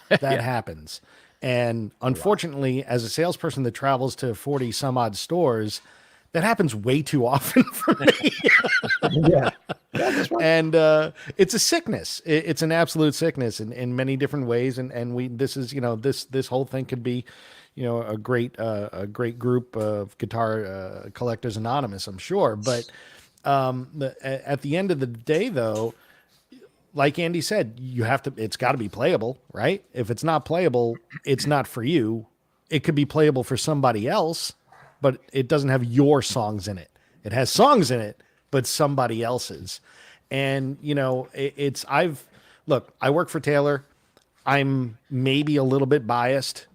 That happens. And unfortunately, as a salesperson that travels to 40 some odd stores, that happens way too often for me. Yeah. That's right. And it's a sickness. It's an absolute sickness in many different ways. And this whole thing could be, a great group of Guitar Collectors Anonymous, I'm sure. But at the end of the day, though, like Andy said, it's got to be playable, right? If it's not playable, it's not for you. It could be playable for somebody else, but it doesn't have your songs in it. It has songs in it, but somebody else's. And, I work for Taylor. I'm maybe a little bit biased,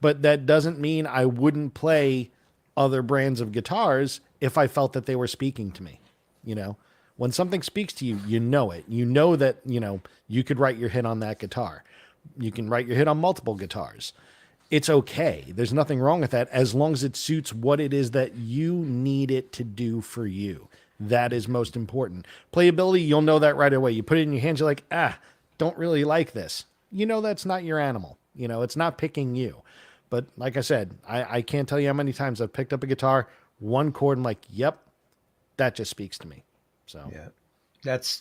but that doesn't mean I wouldn't play other brands of guitars if I felt that they were speaking to me, When something speaks to you, you know it. You know that, you could write your hit on that guitar. You can write your hit on multiple guitars. It's okay. There's nothing wrong with that as long as it suits what it is that you need it to do for you. That is most important. Playability, you'll know that right away. You put it in your hands, you're like, don't really like this. That's not your animal. It's not picking you. But like I said, I can't tell you how many times I've picked up a guitar, one chord, and like, yep, that just speaks to me. So that's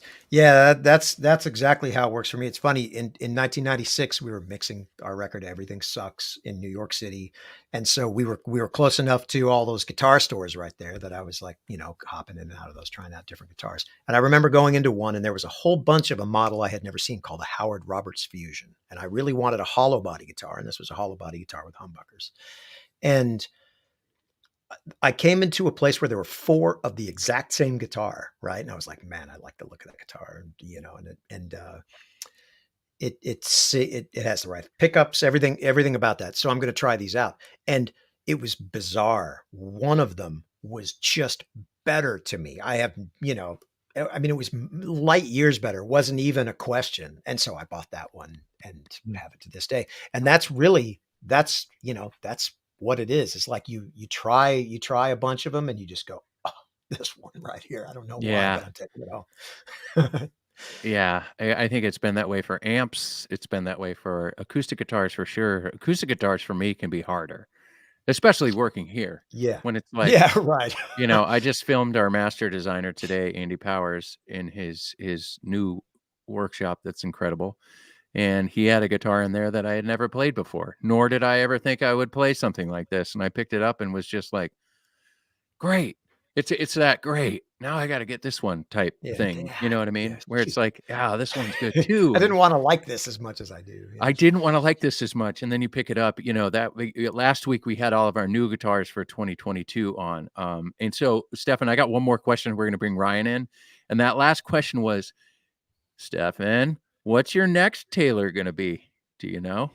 exactly how it works for me. It's funny. In 1996, we were mixing our record "Everything Sucks" in New York City, and so we were close enough to all those guitar stores right there that I was like, hopping in and out of those, trying out different guitars. And I remember going into one, and there was a whole bunch of a model I had never seen called a Howard Roberts Fusion, and I really wanted a hollow body guitar, and this was a hollow body guitar with humbuckers, and I came into a place where there were 4 of the exact same guitar, right? And I was like, man, I like the look of that guitar, it has the right pickups, everything about that. So I'm going to try these out. And it was bizarre. One of them was just better to me. I have, I mean, it was light years better. It wasn't even a question. And so I bought that one and have it to this day. And that's what it is. It's like you try a bunch of them and you just go, oh, this one right here. I don't know why, but I'm taking it all. Yeah, I think it's been that way for amps. It's been that way for acoustic guitars for sure. Acoustic guitars for me can be harder, especially working here. Yeah. When it's like, Yeah, right. I just filmed our master designer today, Andy Powers, in his new workshop that's incredible. And he had a guitar in there that I had never played before, nor did I ever think I would play something like this. And I picked it up and was just like, great. It's that great. Now I got to get this one type thing. You know what I mean? Where it's like, this one's good too. I didn't want to like this as much as I do. I didn't want to like this as much. And then you pick it up, last week we had all of our new guitars for 2022 on. And so Stefan, I got one more question. We're going to bring Ryan in. And that last question was, Stefan, what's your next Taylor going to be? Do you know?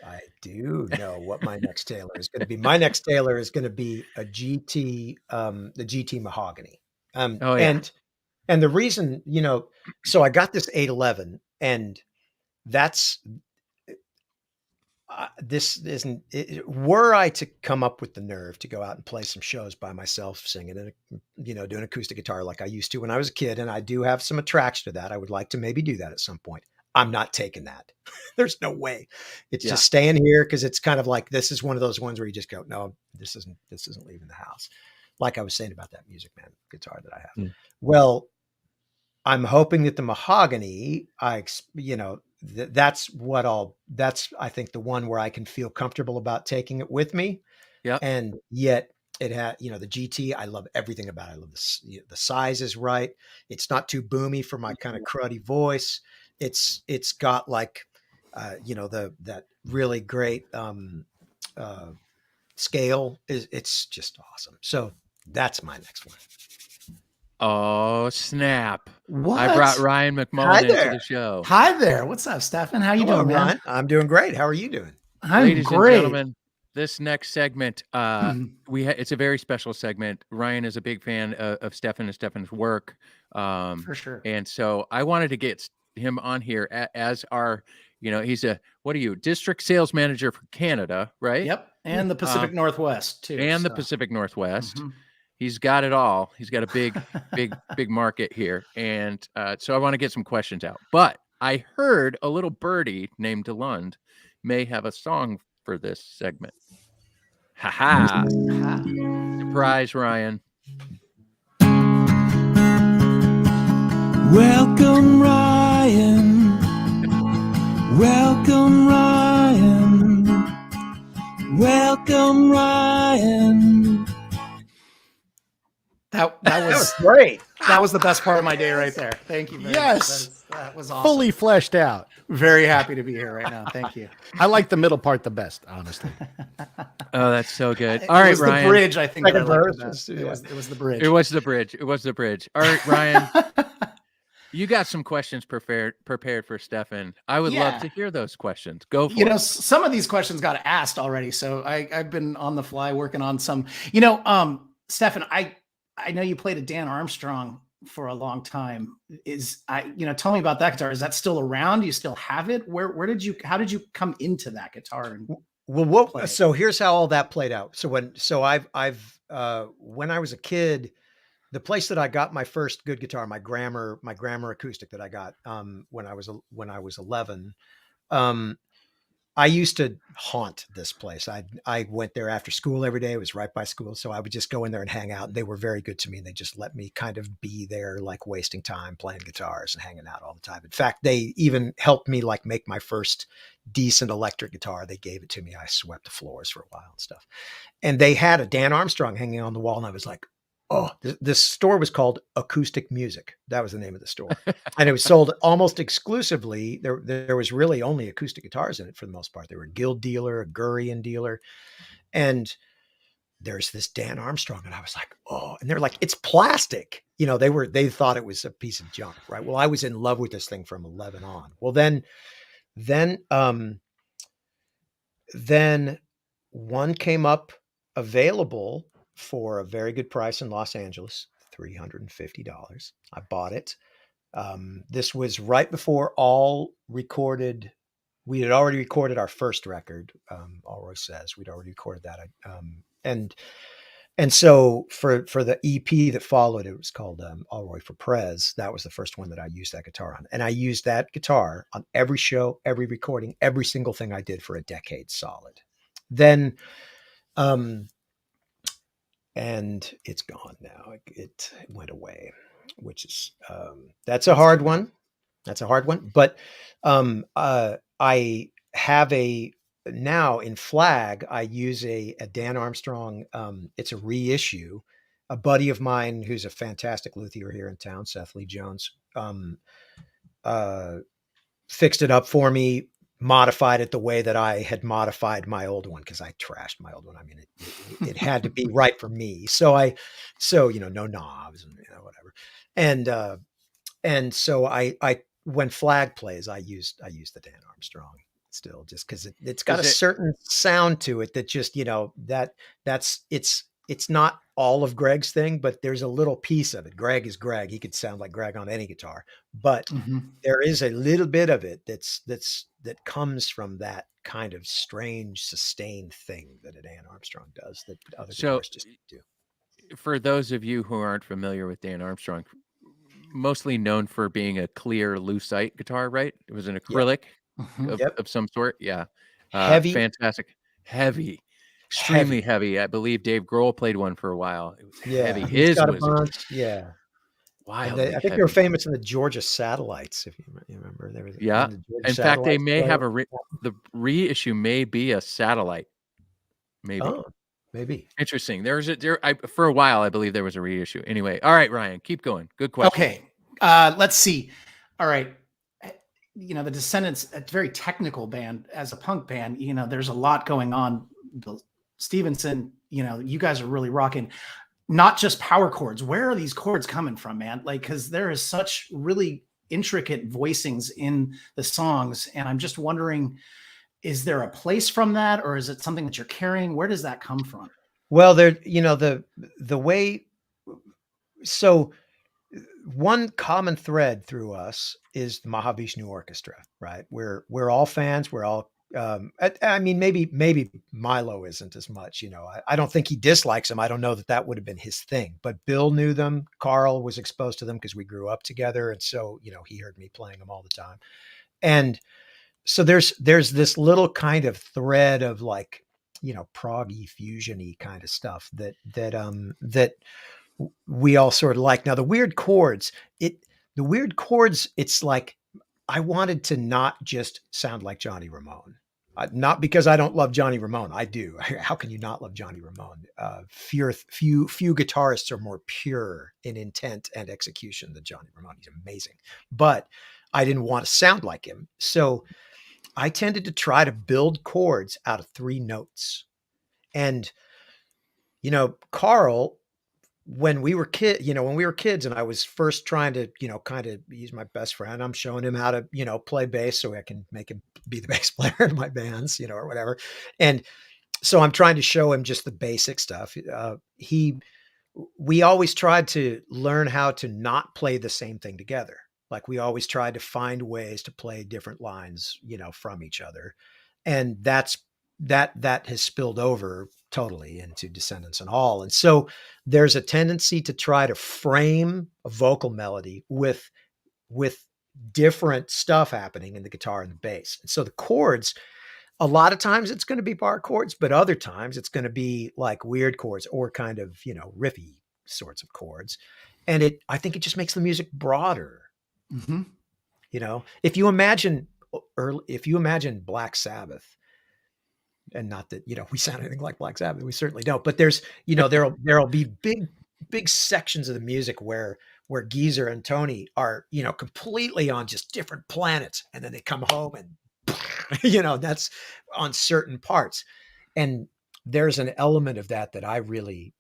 I do know what my next Taylor is going to be. My next Taylor is going to be a GT, the GT Mahogany. And the reason, so I got this 811 and that's, this isn't, were I to come up with the nerve to go out and play some shows by myself, singing and, doing acoustic guitar like I used to when I was a kid, and I do have some attraction to that. I would like to maybe do that at some point. I'm not taking that. There's no way. It's just staying here because it's kind of like, this is one of those ones where you just go, no, this isn't leaving the house. Like I was saying about that Music Man guitar that I have. Well, I'm hoping that the Mahogany, that's I think the one where I can feel comfortable about taking it with me. Yeah. And yet it had, the GT, I love everything about it. I love the size is right. It's not too boomy for my kind of cruddy voice. It's got like, that really great scale. It's just awesome. So that's my next one. Oh, snap. What? I brought Ryan McMahon into the show. Hi there. What's up, Stefan? How you doing, man? Ryan? I'm doing great. How are you doing? Ladies and gentlemen, this next segment, it's a very special segment. Ryan is a big fan of Stefan and Stefan's work. For sure. And so I wanted to get him on here as our, he's district sales manager for Canada, right? Yep. And the Pacific Northwest too. The Pacific Northwest. Mm-hmm. He's got it all. He's got a big market here. And so I want to get some questions out. But I heard a little birdie named DeLund may have a song for this segment. Ha-ha. Surprise, Ryan. Welcome, Ryan. Welcome, Ryan. Welcome, Ryan. That was great. That was the best part of my day right there. Thank you very much. That was awesome. Fully fleshed out. Very happy to be here right now. Thank you. I like the middle part the best, honestly. Oh, that's so good. All right, Ryan. The bridge, I think. It was the bridge. It was the bridge. All right, Ryan. You got some questions prepared for Stefan. I would love to hear those questions. Go for it. Some of these questions got asked already, so I've been on the fly working on some. Stefan, I know you played a Dan Armstrong for a long time. Tell me about that guitar. Is that still around? Do you still have it? How did you come into that guitar? So here's how all that played out. So when I was a kid, the place that I got my first good guitar, my Grammar acoustic that I got when I was 11, I used to haunt this place. I went there after school every day. It was right by school. So I would just go in there and hang out. And they were very good to me. And they just let me kind of be there, like wasting time playing guitars and hanging out all the time. In fact, they even helped me like make my first decent electric guitar. They gave it to me. I swept the floors for a while and stuff. And they had a Dan Armstrong hanging on the wall. And I was like, oh, this store was called Acoustic Music. That was the name of the store. And it was sold almost exclusively. There was really only acoustic guitars in it for the most part. They were a Guild dealer, a Gurian dealer. And there's this Dan Armstrong. And I was like, oh, and they're like, it's plastic. They thought it was a piece of junk, right? Well, I was in love with this thing from 11 on. Well, then one came up available for a very good price in Los Angeles, $350. I bought it. This was right before we had already recorded our first record. Alroy Says we'd already recorded that. And so for the EP that followed, it was called Alroy for Prez. That was the first one that I used that guitar on. And I used that guitar on every show, every recording, every single thing I did for a decade solid. Then, and it's gone now. It went away, which is, that's a hard one. That's a hard one. But I have now in Flag, I use a Dan Armstrong. It's a reissue. A buddy of mine who's a fantastic luthier here in town, Seth Lee Jones, fixed it up for me, modified it the way that I had modified my old one, because I trashed my old one. I mean, it had to be right for me. So no knobs and whatever. And so I when Flag plays, I use the Dan Armstrong still, just because it's got a certain sound to it that just, it's not all of Greg's thing, but there's a little piece of it. Greg is Greg. He could sound like Greg on any guitar, but there is a little bit of it that comes from that kind of strange sustained thing that a Dan Armstrong does that other guitarists just do. For those of you who aren't familiar with Dan Armstrong, mostly known for being a clear lucite guitar, right? It was an acrylic of some sort. Yeah. Heavy. Fantastic. Heavy. Extremely heavy. I believe Dave Grohl played one for a while. It was heavy. His was wild. I think they were famous in the Georgia Satellites, if you remember. There was in fact, they may have the reissue may be a satellite. Maybe. Oh, maybe. Interesting. For a while, I believe there was a reissue. Anyway, all right, Ryan, keep going. Good question. Okay, let's see. All right, the Descendents, a very technical band. As a punk band, there's a lot going on. Bill Stevenson, you guys are really rocking. Not just power chords. Where are these chords coming from, man? Like, because there is such really intricate voicings in the songs, and I'm just wondering, is there a place from that, or is it something that you're carrying? Where does that come from? Well, there, the way. So, one common thread through us is the Mahavishnu Orchestra, right? We're all fans. We're all. I mean, maybe Milo isn't as much. I don't think he dislikes them. I don't know that would have been his thing. But Bill knew them. Carl was exposed to them because we grew up together, and so he heard me playing them all the time, and. So there's this little kind of thread of like, proggy fusion-y kind of stuff that we all sort of like. Now the weird chords, it's like, I wanted to not just sound like Johnny Ramone. Not because I don't love Johnny Ramone. I do. How can you not love Johnny Ramone? Few guitarists are more pure in intent and execution than Johnny Ramone. He's amazing, but I didn't want to sound like him. So I tended to try to build chords out of 3 notes. And, Carl, when we were kids and I was first trying to, kind of use my best friend, I'm showing him how to, play bass so I can make him be the bass player in my bands, or whatever. And so I'm trying to show him just the basic stuff. We always tried to learn how to not play the same thing together. Like we always tried to find ways to play different lines, from each other. And that has spilled over totally into Descendents and all. And so there's a tendency to try to frame a vocal melody with different stuff happening in the guitar and the bass. And so the chords, a lot of times it's going to be bar chords, but other times it's going to be like weird chords or kind of, riffy sorts of chords. And I think it just makes the music broader. Mm-hmm. If you imagine Black Sabbath, and not that we sound anything like Black Sabbath, we certainly don't. But there's there'll be big sections of the music where Geezer and Tony are completely on just different planets, and then they come home and that's on certain parts, and there's an element of that I really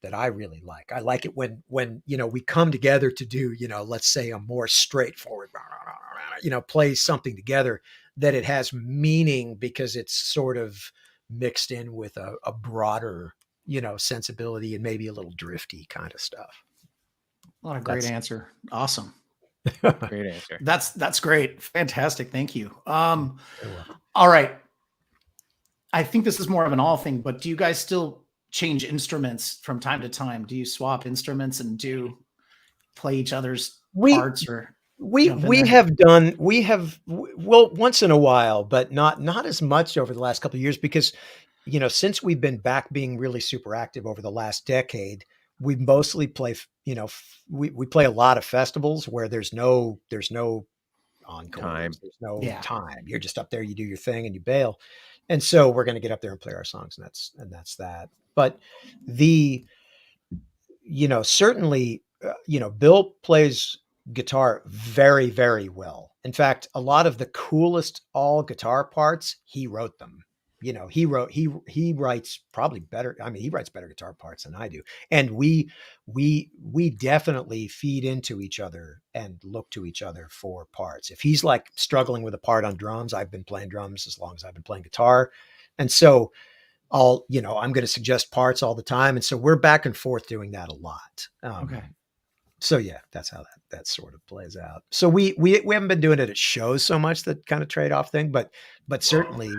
like. I like it when we come together to do, let's say a more straightforward, play something together, that it has meaning because it's sort of mixed in with a broader sensibility and maybe a little drifty kind of stuff. What a great answer. Awesome. Great answer. That's great. Fantastic. Thank you. All right. I think this is more of an all thing, but do you guys still change instruments from time to time? Do you swap instruments and do play each other's parts, or we have once in a while, but not as much over the last couple of years, because since we've been back being really super active over the last decade, we mostly play, we play a lot of festivals where there's no encore, there's no time. You're just up there, you do your thing and you bail. And so we're going to get up there and play our songs, and that's that. But certainly, Bill plays guitar very, very well. In fact, a lot of the coolest all guitar parts, he wrote them. He writes probably better. I mean, he writes better guitar parts than I do. And we definitely feed into each other and look to each other for parts. If he's like struggling with a part on drums, I've been playing drums as long as I've been playing guitar. And so I'm going to suggest parts all the time. And so we're back and forth doing that a lot. Okay. So yeah, that's how that sort of plays out. So we haven't been doing it at shows so much, that kind of trade-off thing, but certainly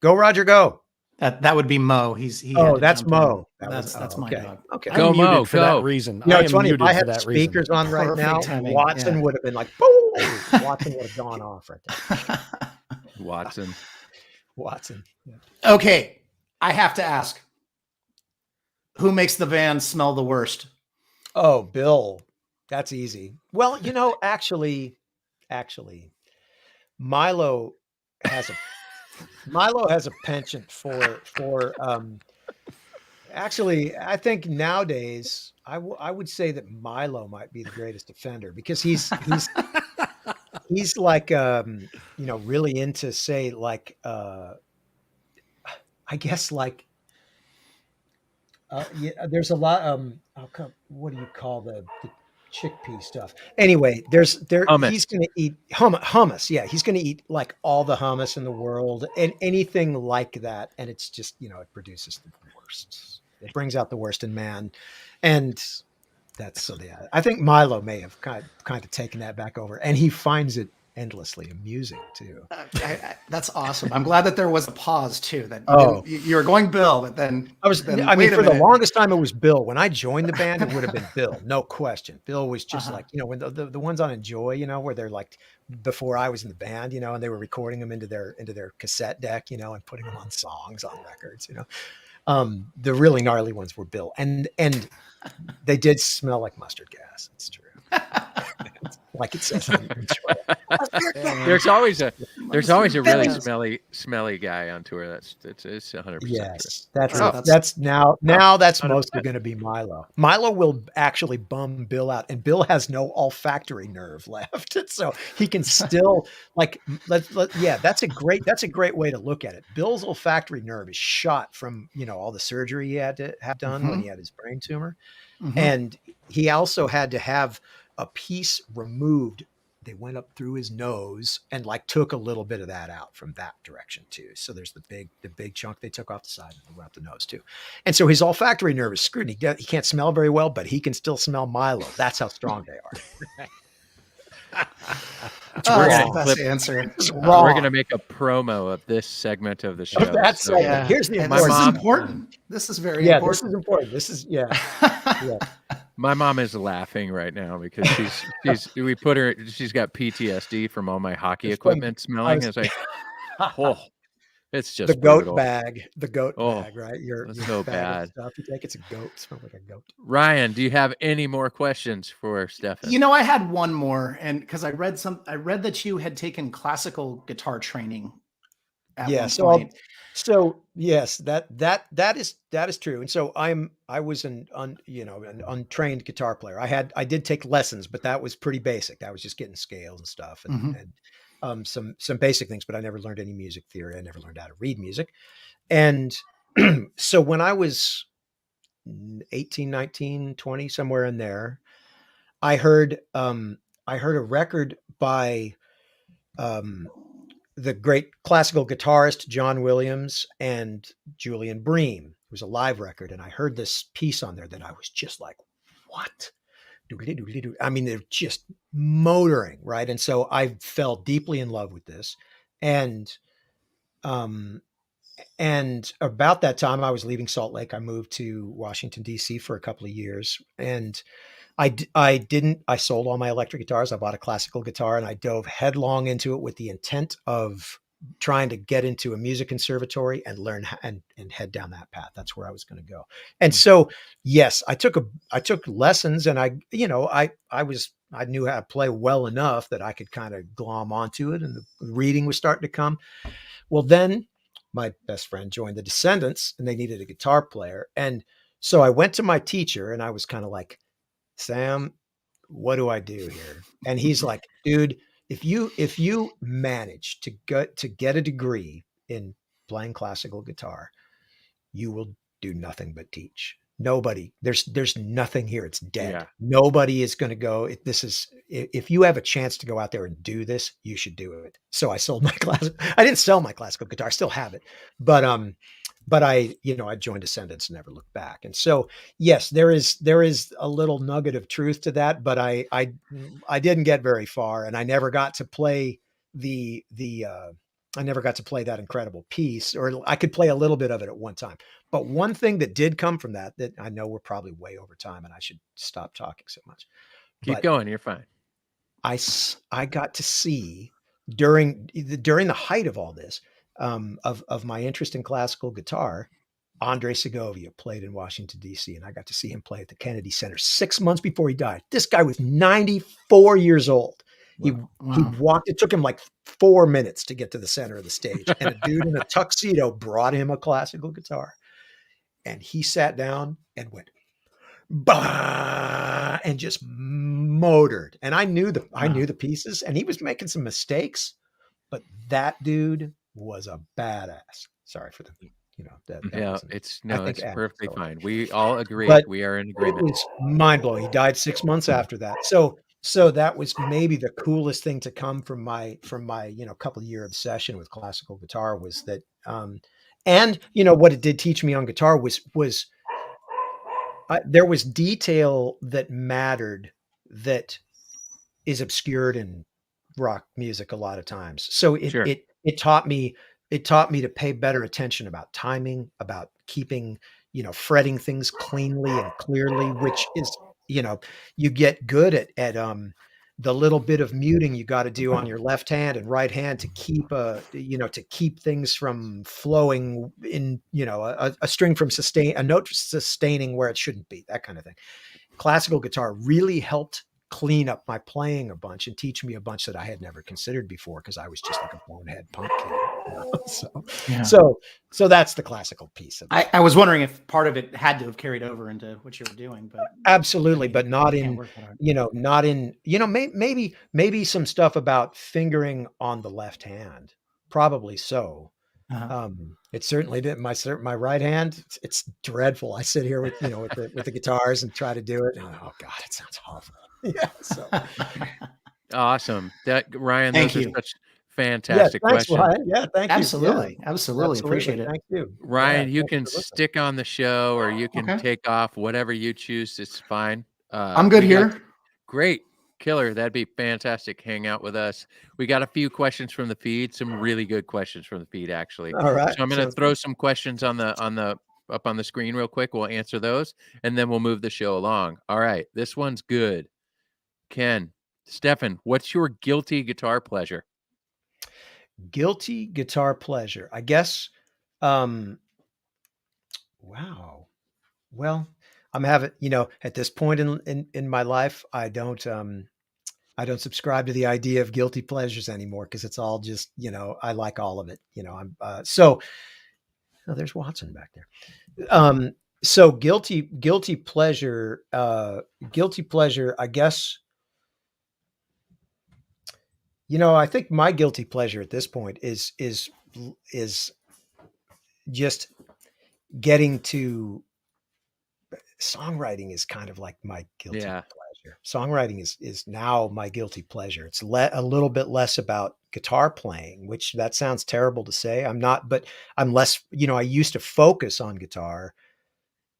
go Roger, go. That would be Mo. That's Mo. That's my dog. Okay. Go Mo, for go. that reason. It's funny. If I had speakers on right Perfect now, timing, Watson would have been like, boom! Watson would have gone off right there. Watson. Yeah. Okay. I have to ask, who makes the band smell the worst? Oh, Bill. That's easy. Well, actually, Milo has a penchant for actually, I think nowadays I would say that Milo might be the greatest offender, because he's like really into, say, like I guess like there's a lot what do you call the chickpea stuff? Anyway, Hummus. he's going to eat hummus. Yeah, he's going to eat like all the hummus in the world and anything like that, and it's just it produces the worst. It brings out the worst in man, and I think Milo may have kind of taken that back over, and he finds it endlessly amusing too. That's awesome. I'm glad that there was a pause too. That you were going Bill, but then for the longest time it was Bill. When I joined the band, it would have been Bill, no question. Bill was just like when the ones on Enjoy, where they're like before I was in the band, and they were recording them into their cassette deck, and putting them on songs on records, the really gnarly ones were Bill, and they did smell like mustard gas. It's true. Like it says. There's always a really smelly guy on tour. It's 100%. Yes, that's mostly going to be Milo. Milo will actually bum Bill out, and Bill has no olfactory nerve left, so he can still that's a great way to look at it. Bill's olfactory nerve is shot from all the surgery he had to have done when he had his brain tumor, and he also had to have a piece removed. They went up through his nose and took a little bit of that out from that direction too. So there's the big chunk they took off the side and went up the nose too. And so his olfactory nerve is screwed. He can't smell very well, but he can still smell Milo. That's how strong they are. Answer. We're going to make a promo of this segment of the show. Here's the This is important. This is very important. This is important. This is yeah. My mom is laughing right now because she's got PTSD from all my hockey equipment smelling. It's like, it's just the goat brutal. bag, right? It's so bad. Stuff you take, it's a goat. It smells like a goat. Ryan, do you have any more questions for Stefan? I had one more, and because I read that you had taken classical guitar training. So yes, that is true. And so I was an untrained guitar player. I did take lessons, but that was pretty basic. That was just getting scales and stuff and some basic things, but I never learned any music theory. I never learned how to read music. And so when I was 18, 19, 20, somewhere in there, I heard a record by the great classical guitarist John Williams and Julian Bream, was a live record, and I heard this piece on there that I was just like, what? I mean, they're just motoring, right? And so I fell deeply in love with this. And about that time I was leaving Salt Lake. I moved to Washington, D.C. for a couple of years. And I sold all my electric guitars. I bought a classical guitar, and I dove headlong into it with the intent of trying to get into a music conservatory and learn and head down that path. That's where I was going to go. And so, yes, I took lessons, and I knew how to play well enough that I could kind of glom onto it, and the reading was starting to come. Well, then my best friend joined the Descendents, and they needed a guitar player. And so I went to my teacher, and I was kind of like, Sam, what do I do here? And he's like, dude, if you manage to get a degree in playing classical guitar, you will do nothing but teach. Nobody, there's nothing here. It's dead. Yeah. Nobody is going to go. If you have a chance to go out there and do this, you should do it. So I sold my class. I didn't sell my classical guitar. I still have it, but I joined Descendents and never looked back. And so, yes, there is a little nugget of truth to that, but I didn't get very far, and I never got to play I never got to play that incredible piece, or I could play a little bit of it at one time. But one thing that did come from that I know we're probably way over time, and I should stop talking so much. Keep going. You're fine. I got to see during the height of all this, of my interest in classical guitar, Andre Segovia played in Washington, D.C., and I got to see him play at the Kennedy Center 6 months before he died. This guy was 94 years old. He walked, it took him like 4 minutes to get to the center of the stage. And a dude in a tuxedo brought him a classical guitar. And he sat down and went, bah, and just motored. And I knew the pieces, and he was making some mistakes, but that dude was a badass. Sorry for the, it's perfectly fine. We all agree. We are in It agreement. was mind blowing. He died 6 months after that. So that was maybe the coolest thing to come from my couple of year obsession with classical guitar was that, and what it did teach me on guitar was there was detail that mattered that is obscured in rock music a lot of times. So it taught me to pay better attention about timing, about keeping, fretting things cleanly and clearly, which is, you get good at the little bit of muting you got to do on your left hand and right hand to keep things from flowing in, a string from a note sustaining where it shouldn't be, that kind of thing. Classical guitar really helped clean up my playing a bunch and teach me a bunch that I had never considered before, because I was just like a bonehead punk kid. So that's the classical piece of it. I was wondering if part of it had to have carried over into what you were doing, but absolutely, but not in, maybe some stuff about fingering on the left hand, probably so. It certainly did. My right hand, it's dreadful. I sit here with the guitars and try to do it. And, oh God, it sounds awful. Yeah. So awesome. Ryan, thank those you. are such fantastic questions. Ryan. Yeah, thank you. Absolutely. Appreciate it. Thank you, Ryan. Yeah, you can stick on the show, or you can take off, whatever you choose. It's fine. I'm good here. Great. Killer. That'd be fantastic. Hang out with us. We got a few questions from the feed, some really good questions from the feed, actually. All right. So I'm going to throw some questions up on the screen real quick. We'll answer those, and then we'll move the show along. All right. This one's good. Ken, Stefan, what's your guilty guitar pleasure? Guilty guitar pleasure, I guess. Wow. Well, I'm having, at this point in my life, I don't subscribe to the idea of guilty pleasures anymore, because it's all just, I like all of it. There's Watson back there. So guilty pleasure, I guess. I think my guilty pleasure at this point is just getting to songwriting is kind of like my guilty pleasure. pleasure. Songwriting is now my guilty pleasure. It's a little bit less about guitar playing, which that sounds terrible to say. I'm not, but I'm less, I used to focus on guitar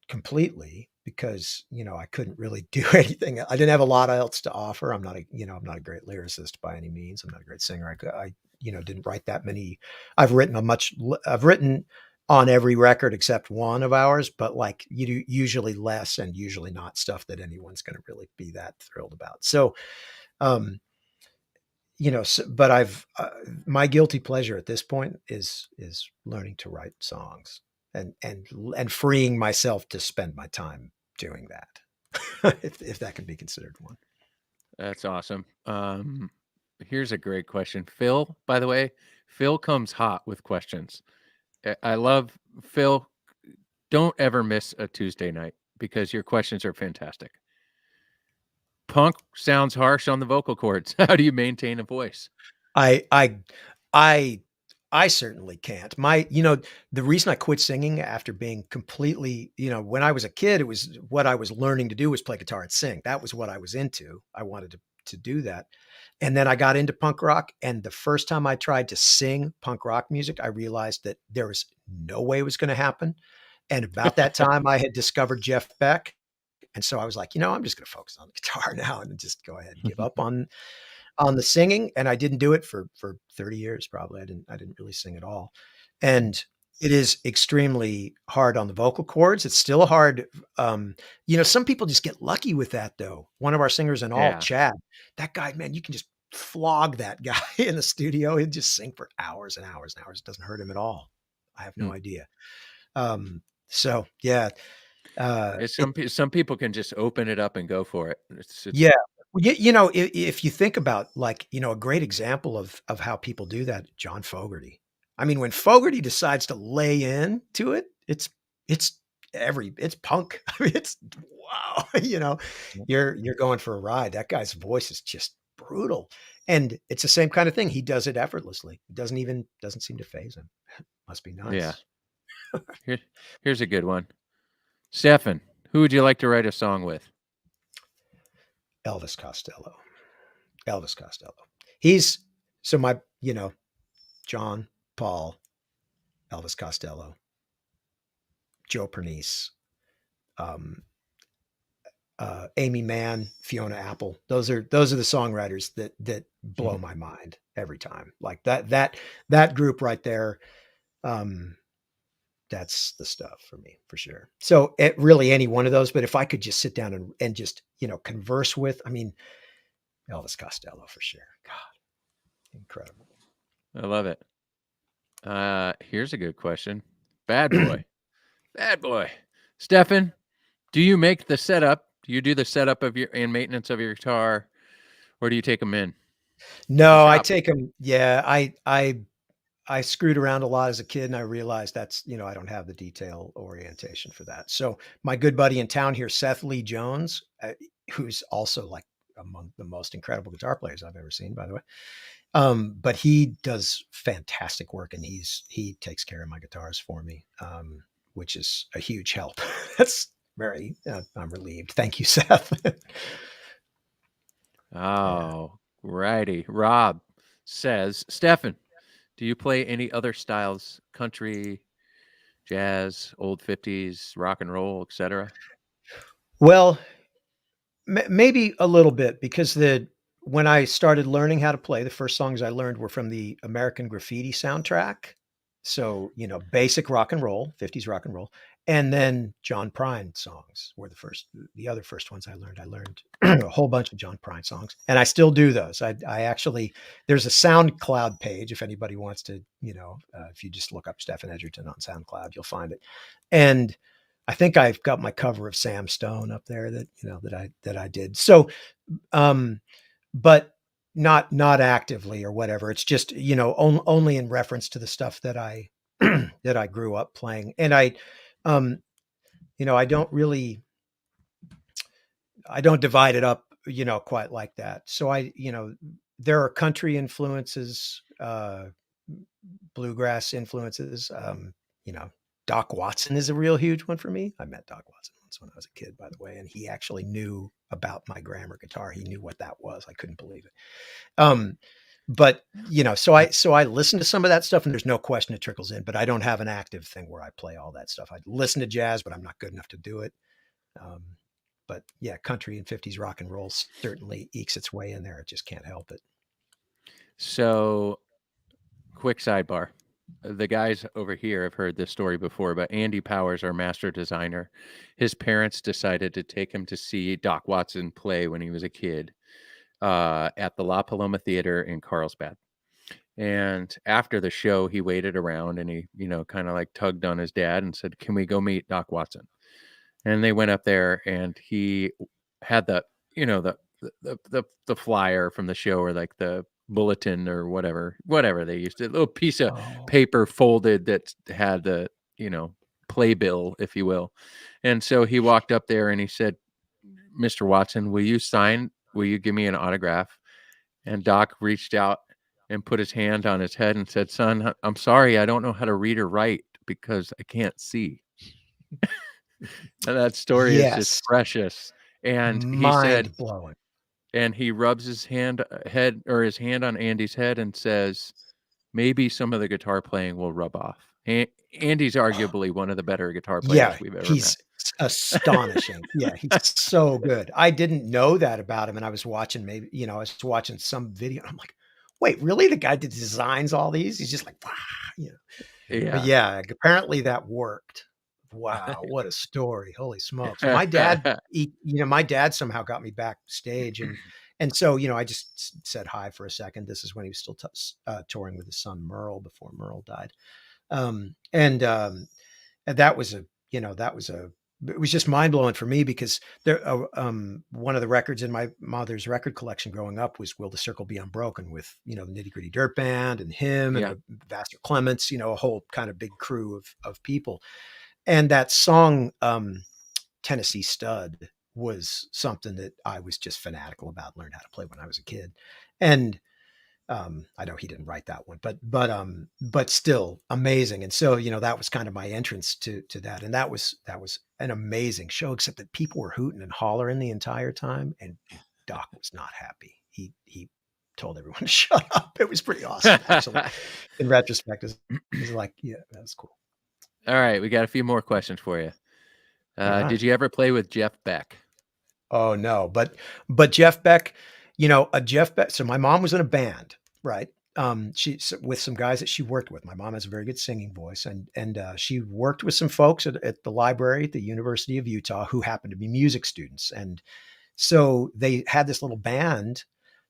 completely because, I couldn't really do anything. I didn't have a lot else to offer. I'm not a great lyricist by any means. I'm not a great singer. I didn't write that many. I've written on every record except one of ours, but like usually less and usually not stuff that anyone's going to really be that thrilled about. So, but my guilty pleasure at this point is learning to write songs and freeing myself to spend my time doing that, if that can be considered one. That's awesome. Here's a great question. Phil, by the way, Phil comes hot with questions. I love Phil. Don't ever miss a Tuesday night because your questions are fantastic. Punk sounds harsh on the vocal cords. How do you maintain a voice? I certainly can't. The reason I quit singing after being completely, when I was a kid, it was what I was learning to do was play guitar and sing. That was what I was into. I wanted to do that. And then I got into punk rock. And the first time I tried to sing punk rock music, I realized that there was no way it was going to happen. And about that time I had discovered Jeff Beck. And so I was like, I'm just going to focus on the guitar now and just go ahead and give up on the singing. And I didn't do it for 30 years, probably. I didn't really sing at all. And it is extremely hard on the vocal cords. It's still hard. Some people just get lucky with that though. One of our singers in all, Chad, that guy, man, you can just flog that guy in the studio. He'd just sing for hours and hours and hours. It doesn't hurt him at all. I have no idea. So yeah. Some people can just open it up and go for it. Yeah. If you think about a great example of how people do that, John Fogerty. I mean, when Fogerty decides to lay in to it, it's punk. I mean, it's wow. You're going for a ride. That guy's voice is just brutal, and it's the same kind of thing. He does it effortlessly. It doesn't seem to faze him. Must be nice. Yeah. Here's a good one. Stefan, who would you like to write a song with? Elvis Costello. He's John, Paul, Elvis Costello, Joe Pernice, Amy Mann, Fiona Apple. Those are the songwriters that blow my mind every time. Like that group right there. That's the stuff for me, for sure. So really any one of those, but if I could just sit down and just, converse with, Elvis Costello for sure. God, incredible. I love it. Here's a good question. Bad boy. Stefan, do you make the setup? Do you do the setup and maintenance of your guitar, or do you take them in? No, I take them. Yeah. I screwed around a lot as a kid and I realized that's, I don't have the detail orientation for that. So my good buddy in town here, Seth Lee Jones, who's also like among the most incredible guitar players I've ever seen, by the way. But he does fantastic work and he takes care of my guitars for me, which is a huge help. That's very, I'm relieved. Thank you, Seth. Righty. Rob says, Stefan, do you play any other styles, country, jazz, old 50s, rock and roll, etc.? Well, maybe a little bit because when I started learning how to play, the first songs I learned were from the American Graffiti soundtrack. So, basic rock and roll, 50s rock and roll. And then John Prine songs were the other first ones I learned. I learned a whole bunch of John Prine songs and I still do those. I actually, there's a SoundCloud page. If anybody wants to, if you just look up Stefan Egerton on SoundCloud, you'll find it. And I think I've got my cover of Sam Stone up there that I did. So, but not actively or whatever. It's just, only in reference to the stuff that I, that I grew up playing. And I don't divide it up, quite like that. So there are country influences, bluegrass influences, Doc Watson is a real huge one for me. I met Doc Watson pounds when I was a kid, by the way. And he actually knew about my grammar guitar. He knew what that was. I couldn't believe it. But so I listen to some of that stuff, and there's no question it trickles in, but I don't have an active thing where I play all that stuff. I listen to jazz, but I'm not good enough to do it. But yeah, country and 50s rock and roll certainly ekes its way in there. It just can't help it. So, quick sidebar. The guys over here have heard this story before, but Andy Powers, our master designer, his parents decided to take him to see Doc Watson play when he was a kid at the La Paloma Theater in Carlsbad. And after the show, he waited around and he, kind of like tugged on his dad and said, "Can we go meet Doc Watson?" And they went up there, and he had the flyer from the show, or like the bulletin or whatever they used, a little piece of paper folded that had the playbill, if you will. And so he walked up there and he said, "Mr. Watson, will you give me an autograph?" And Doc reached out and put his hand on his head and said, "Son, I'm sorry, I don't know how to read or write because I can't see." And that story is just precious. And he said, blowing. And he rubs his hand on Andy's head and says, "Maybe some of the guitar playing will rub off." Andy's arguably one of the better guitar players we've ever he's met. Astonishing. Yeah, he's so good. I didn't know that about him, and I was watching some video, and I'm like, wait, really? The guy that designs all these? He's just like, wow, Yeah. But yeah, apparently that worked. Wow, what a story! Holy smokes! My dad, my dad somehow got me backstage, and so I just said hi for a second. This is when he was still touring with his son Merle before Merle died, and that was it was just mind blowing for me because there one of the records in my mother's record collection growing up was "Will the Circle Be Unbroken" with the Nitty Gritty Dirt Band and him and the Vassar Clements, a whole kind of big crew of people. And that song, Tennessee Stud, was something that I was just fanatical about, learned how to play when I was a kid. And I know he didn't write that one, but still amazing. And so, that was kind of my entrance to that. And that was an amazing show, except that people were hooting and hollering the entire time. And Doc was not happy. He told everyone to shut up. It was pretty awesome, actually. In retrospect, it was like, yeah, that was cool. All right, we got a few more questions for you. Did you ever play with Jeff Beck? Oh no, but Jeff Beck, Jeff Beck. So my mom was in a band, right? She's with some guys that she worked with. My mom has a very good singing voice, and she worked with some folks at the library at the University of Utah who happened to be music students, and so they had this little band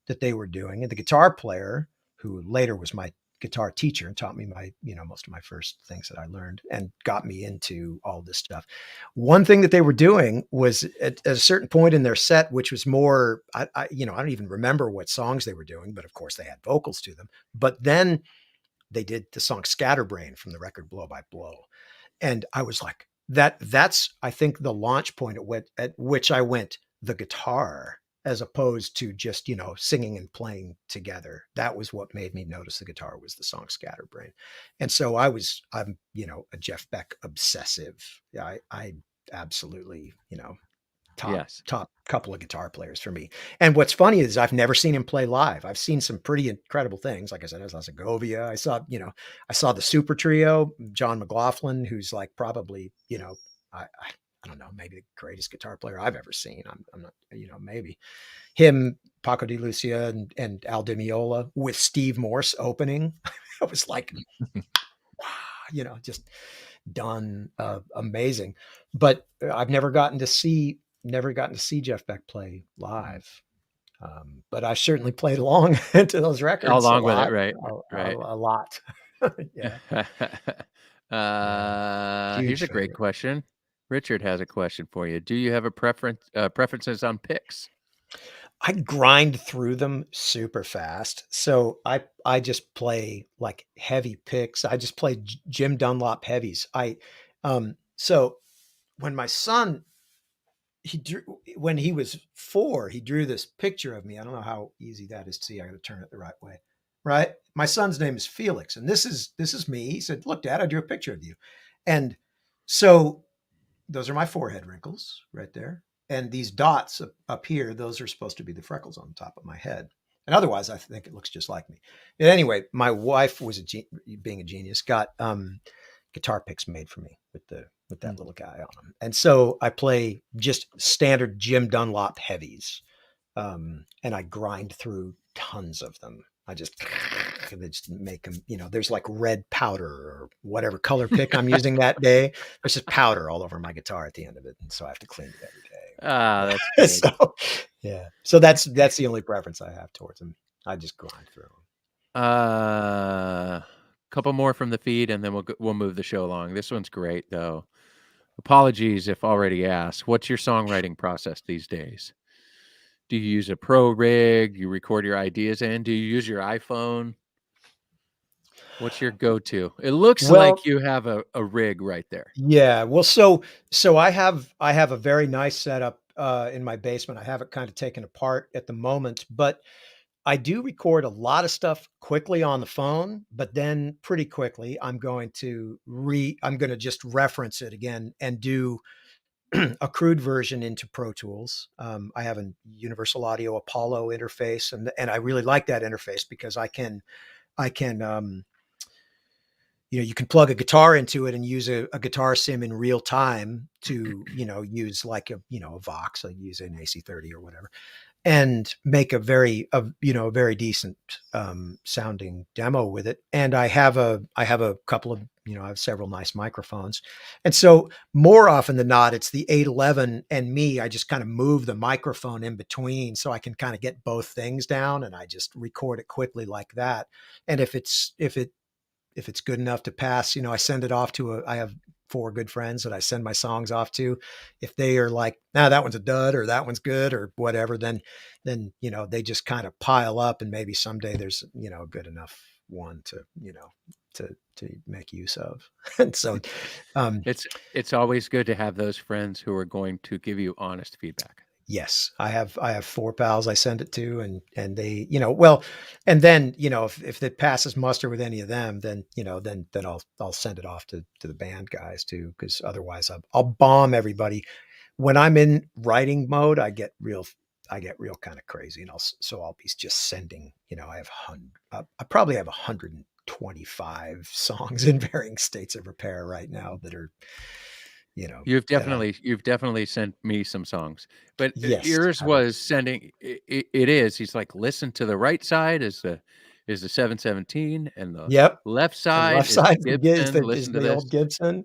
that they were doing, and the guitar player, who later was my guitar teacher and taught me my, most of my first things that I learned and got me into all this stuff. One thing that they were doing was at a certain point in their set, which was more, I don't even remember what songs they were doing, but of course they had vocals to them. But then they did the song Scatterbrain from the record Blow by Blow. And I was like, that's, I think, the launch point at which I went, the guitar, as opposed to just, singing and playing together. That was what made me notice the guitar was the song Scatterbrain. And so I'm, a Jeff Beck obsessive. I absolutely, top couple of guitar players for me. And what's funny is I've never seen him play live. I've seen some pretty incredible things. Like I said, I saw Segovia. I saw the Super Trio, John McLaughlin, who's like probably, I don't know, maybe the greatest guitar player I've ever seen. I'm not, maybe him, Paco de Lucia and Al Di Meola with Steve Morse opening. I was like, wow, just done amazing. But I've never gotten to see Jeff Beck play live. But I certainly played along to those records. Along with it, right? A lot. Yeah. Here's a great question. Richard has a question for you. Do you have a preferences on picks? I grind through them super fast. So I just play like heavy picks. I just play Jim Dunlop heavies. So when my son, when he was 4, he drew this picture of me. I don't know how easy that is to see. I got to turn it the right way. Right. My son's name is Felix. And this is me. He said, "Look, Dad, I drew a picture of you." And so, those are my forehead wrinkles right there. And these dots up here, those are supposed to be the freckles on the top of my head. And otherwise, I think it looks just like me. But anyway, my wife was being a genius, got guitar picks made for me with that little guy on them. And so I play just standard Jim Dunlop heavies. And I grind through tons of them. I just make them, there's like red powder or whatever color pick I'm using that day. There's just powder all over my guitar at the end of it. And so I have to clean it every day. That's great. So, yeah. So that's the only preference I have towards them. I just grind through them. Couple more from the feed, and then we'll move the show along. This one's great, though. Apologies if already asked. What's your songwriting process these days? Do you use a pro rig? You record your ideas in? Do you use your iPhone? What's your go-to? It looks like you have a rig right there. Yeah. Well, so I have a very nice setup in my basement. I have it kind of taken apart at the moment, but I do record a lot of stuff quickly on the phone, but then pretty quickly I'm going to just reference it again and do a crude version into Pro Tools. I have a Universal Audio Apollo interface, and I really like that interface because I can you can plug a guitar into it and use a guitar sim in real time to, use like a Vox, I use an AC30 or whatever, and make a very decent sounding demo with it. And I have a couple of, I have several nice microphones. And so more often than not, it's the 811 and me, I just kind of move the microphone in between so I can kind of get both things down, and I just record it quickly like that. And if it's good enough to pass, I send it off to I have 4 good friends that I send my songs off to. If they are like, that one's a dud or that one's good or whatever, then, they just kind of pile up, and maybe someday there's, a good enough one to make use of. And so, it's always good to have those friends who are going to give you honest feedback. Yes, I have 4 pals I send it to, and they, and then, if it passes muster with any of them, then, then I'll send it off to the band guys too, because otherwise I'll bomb everybody. When I'm in writing mode, I get real kind of crazy, and I'll be just sending, I probably have 125 songs in varying states of repair right now that are, You've definitely sent me some songs, but yes, yours was sending. It is. He's like, listen to the right side is the 717, and the left side is Gibson. Listen to the this old Gibson.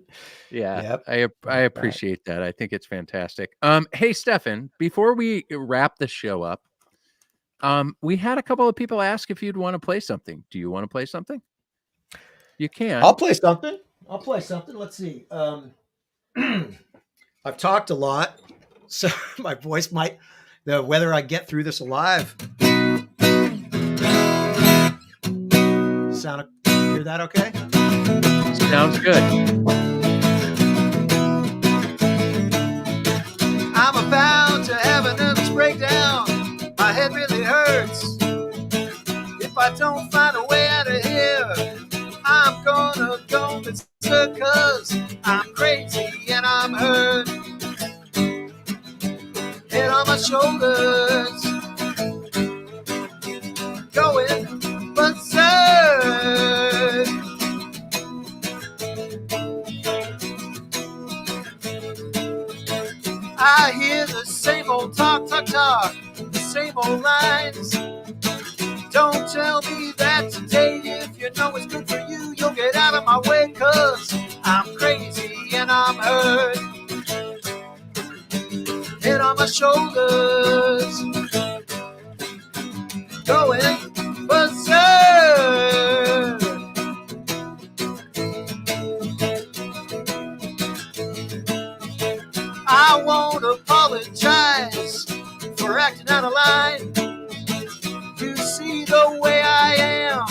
Yeah, I appreciate that. I think it's fantastic. Hey Stefan, before we wrap the show up, we had a couple of people ask if you'd want to play something. Do you want to play something? You can. I'll play something. Let's see. I've talked a lot, so my voice might, whether I get through this alive. Hear that okay? Sounds good. I'm about to have a nervous breakdown. My head really hurts. If I don't find a way out of here, I'm gonna go berserk, 'cause I'm crazy and I'm hurt. Head on my shoulders, going berserk. I hear the same old talk, the same old lines. Don't tell me that today, if you know it's good for you, you'll get out of my way, 'cause I'm crazy and I'm hurt. Head on my shoulders, going berserk. I won't apologize for acting out of line. You see the way I am,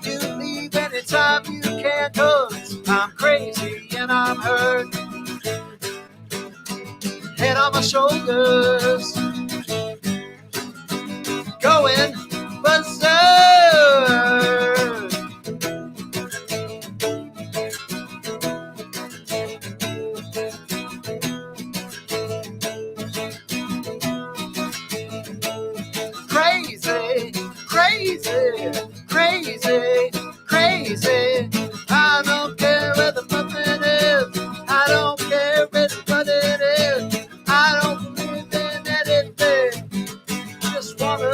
you leave anytime you can, 'cause I'm crazy and I'm hurt. Head on my shoulders, going berserk. Okay,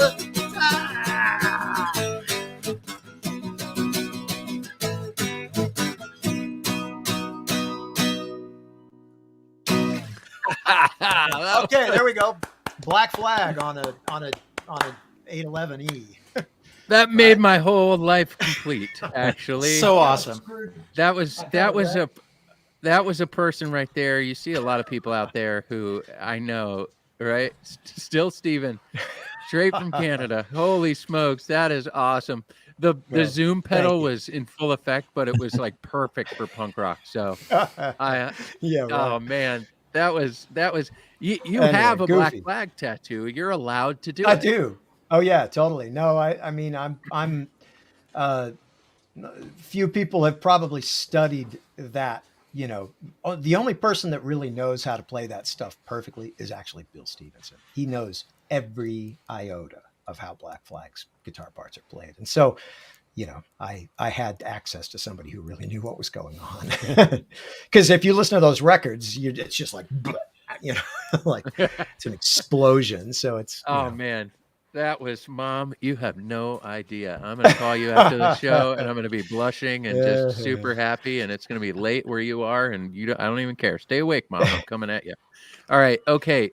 there we go. Black Flag on a 811E. That made my whole life complete. Actually, So awesome. that was a person right there. You see a lot of people out there who I know, right? Still Stephen, straight from Canada. Holy smokes, that is awesome. The zoom pedal was in full effect, but it was like perfect for punk rock. So I Yeah. Right. oh man, that was you Anyway, have a Black goofy. Flag tattoo. You're allowed to do I it. do. Oh yeah, totally. No, I mean, I'm few people have probably studied that, you know. The only person that really knows how to play that stuff perfectly is actually Bill Stevenson. He knows every iota of how Black Flag's guitar parts are played. And so, you know, I had access to somebody who really knew what was going on. Because if you listen to those records, it's just like, you know, like it's an explosion. So it's, Oh man, that was Mom. You have no idea. I'm going to call you after the show, and I'm going to be blushing and just super happy, and it's going to be late where you are, and I don't even care. Stay awake, Mom. I'm coming at you. All right. Okay.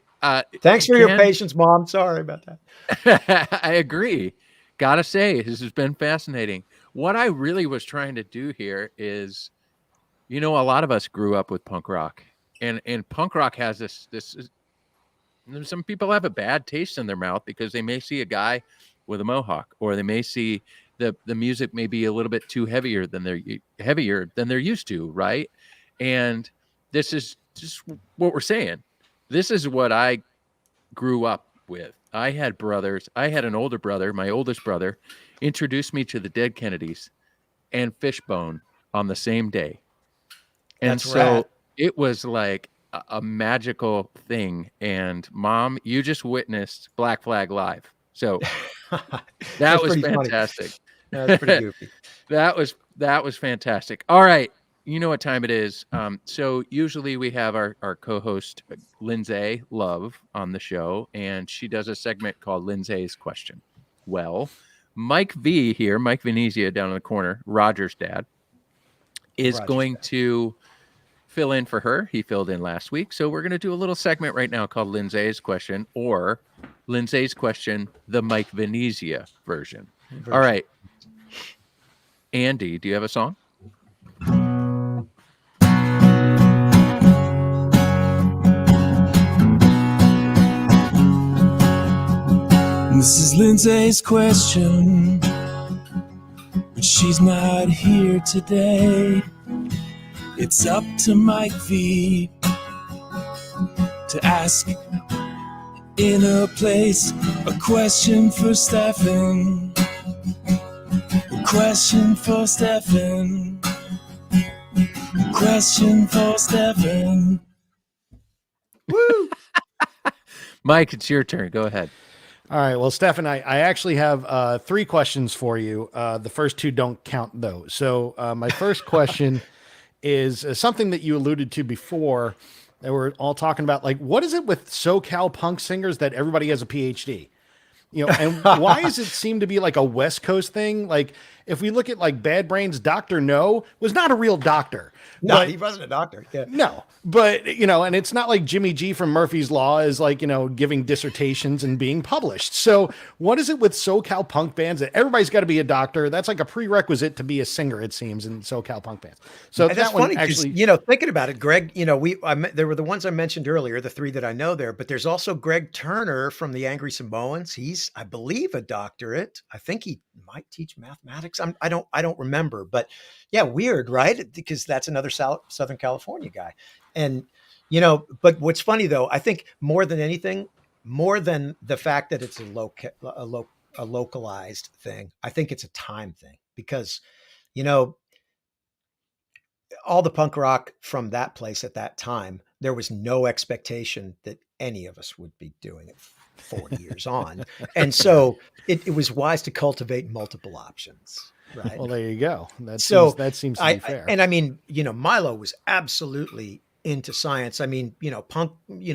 Thanks for your patience, Mom. Sorry about that. I agree. Gotta say, this has been fascinating. What I really was trying to do here is, you know, a lot of us grew up with punk rock, and punk rock has this. Some people have a bad taste in their mouth because they may see a guy with a mohawk, or they may see the music may be a little bit too heavier than they're used to, right? And this is just what we're saying. This is what I grew up with. I had brothers. I had an older brother. My oldest brother introduced me to the Dead Kennedys and Fishbone on the same day. And That's so rad. it was like a magical thing. And Mom, you just witnessed Black Flag live. So that was fantastic. That's pretty goofy. That was fantastic. All right. You know what time it is. So usually we have our co-host Lindsay Love on the show, and she does a segment called Lindsay's Question. Well, Mike Venezia down in the corner, Roger's dad, is going to fill in for her. He filled in last week. So we're going to do a little segment right now called Lindsay's Question, or Lindsay's Question, the Mike Venezia version. All right. Andy, do you have a song? This is Lindsay's question, but she's not here today. It's up to Mike V to ask in a place a question for Stefan. A question for Stefan. Question for Stefan. Woo! Mike, it's your turn. Go ahead. All right. Well, Stefan, I actually have 3 questions for you. The first 2 don't count, though. So my first question is something that you alluded to before. That we're all talking about, like, what is it with SoCal punk singers that everybody has a PhD? You know, and why does it seem to be like a West Coast thing? Like, if we look at like Bad Brains, Dr. No was not a real doctor. No, but, he wasn't a doctor. Yeah. No, but you know, and it's not like Jimmy G from Murphy's Law is like, you know, giving dissertations and being published. So what is it with SoCal punk bands that everybody's got to be a doctor? That's like a prerequisite to be a singer, it seems, in SoCal punk bands. So and that that's one funny, actually, you know, thinking about it, Greg, you know, there were the ones I mentioned earlier, the 3 that I know there, but there's also Greg Turner from the Angry Samoans. He's, I believe, a doctorate. I think he might teach mathematics. I don't remember, but yeah, weird, right? Because that's another Southern California guy. And, you know, but what's funny though, I think more than anything, more than the fact that it's a localized thing, I think it's a time thing, because, you know, all the punk rock from that place at that time, there was no expectation that any of us would be doing it 40 years on. And so it was wise to cultivate multiple options. Right. well, there you go. That So seems to be fair. And I mean, you know, Milo was absolutely into science. I mean, punk,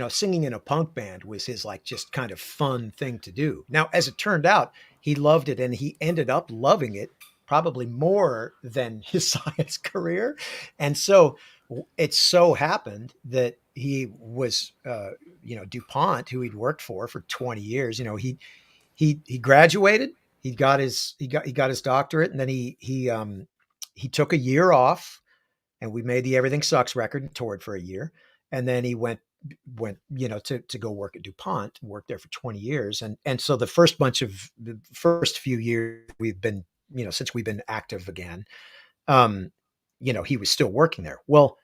singing in a punk band was his like just kind of fun thing to do. Now, as it turned out, he loved it, and he ended up loving it probably more than his science career. And so it so happened that he was, DuPont, who he'd worked for 20 years, he graduated, he got his doctorate, and then he took a year off, and we made the Everything Sucks record and toured for a year. And then he went, to go work at DuPont, worked there for 20 years. And so the first few years we've been, since we've been active again, he was still working there. Well,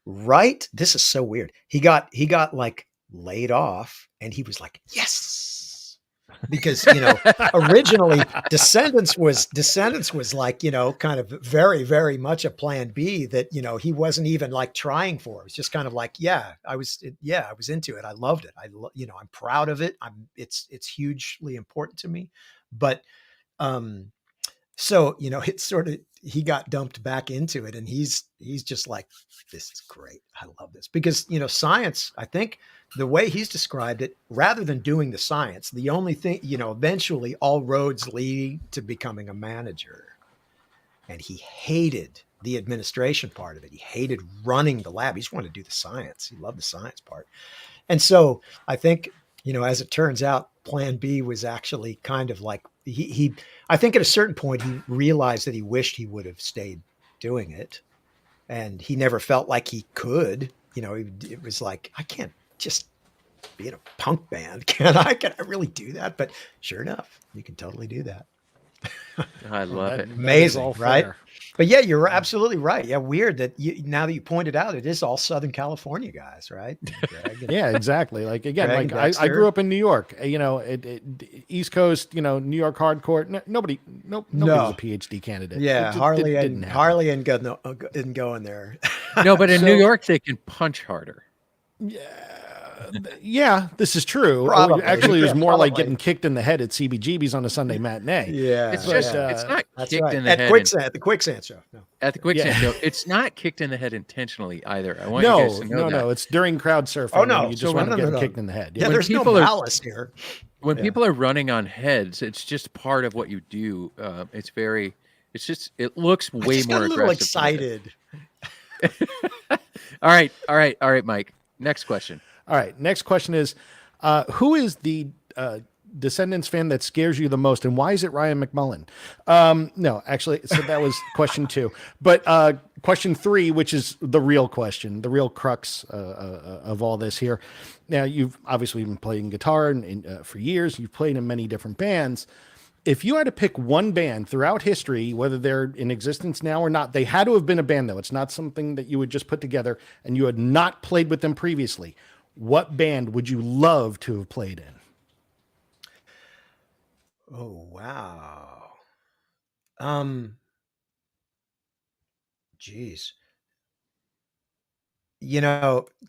right. This is so weird. He got like laid off, and he was like, yes, because, originally Descendents was like, kind of very, very much a plan B that, he wasn't even like trying for. It was just kind of like, I was into it. I loved it. I'm proud of it. It's hugely important to me. But, so, it's sort of, he got dumped back into it, and he's just like, this is great. I love this because, science, I think the way he's described it, rather than doing the science, the only thing, eventually all roads lead to becoming a manager. And he hated the administration part of it. He hated running the lab. He just wanted to do the science. He loved the science part. And so I think, as it turns out, plan B was actually kind of like, I think at a certain point he realized that he wished he would have stayed doing it, and he never felt like he could. It was like, I can't just be in a punk band. Can I really do that? But sure enough, you can totally do that. I love it. Amazing, right? But yeah, you're absolutely right. Yeah, weird that now that you pointed out, it is all Southern California guys, right? Yeah, exactly. Like again, I grew up in New York. East Coast, New York hardcore. Nobody was a PhD candidate. Yeah, Harley ain't going there. No, but in New York they can punch harder. Yeah, this is true. Probably. Actually, it was more like getting kicked in the head at CBGB's on a Sunday matinee. Yeah, it's just it's not kicked in the head at the Quicksand show. No. At the Quicksand show, it's not kicked in the head intentionally either. I want you guys to know that. No, it's during crowd surfing. Oh no, you just want to get kicked in the head. Yeah, there's no malice here. When people are running on heads, it's just part of what you do. It looks way more aggressive. A little excited. All right, Mike. Next question. All right. Next question is, who is the Descendents fan that scares you the most, and why is it Ryan McMullen? No, actually, so that was question 2. But question 3, which is the real question, the real crux of all this here. Now, you've obviously been playing guitar for years. You've played in many different bands. If you had to pick one band throughout history, whether they're in existence now or not, they had to have been a band, though. It's not something that you would just put together, and you had not played with them previously. What band would you love to have played in? Oh, wow. Geez.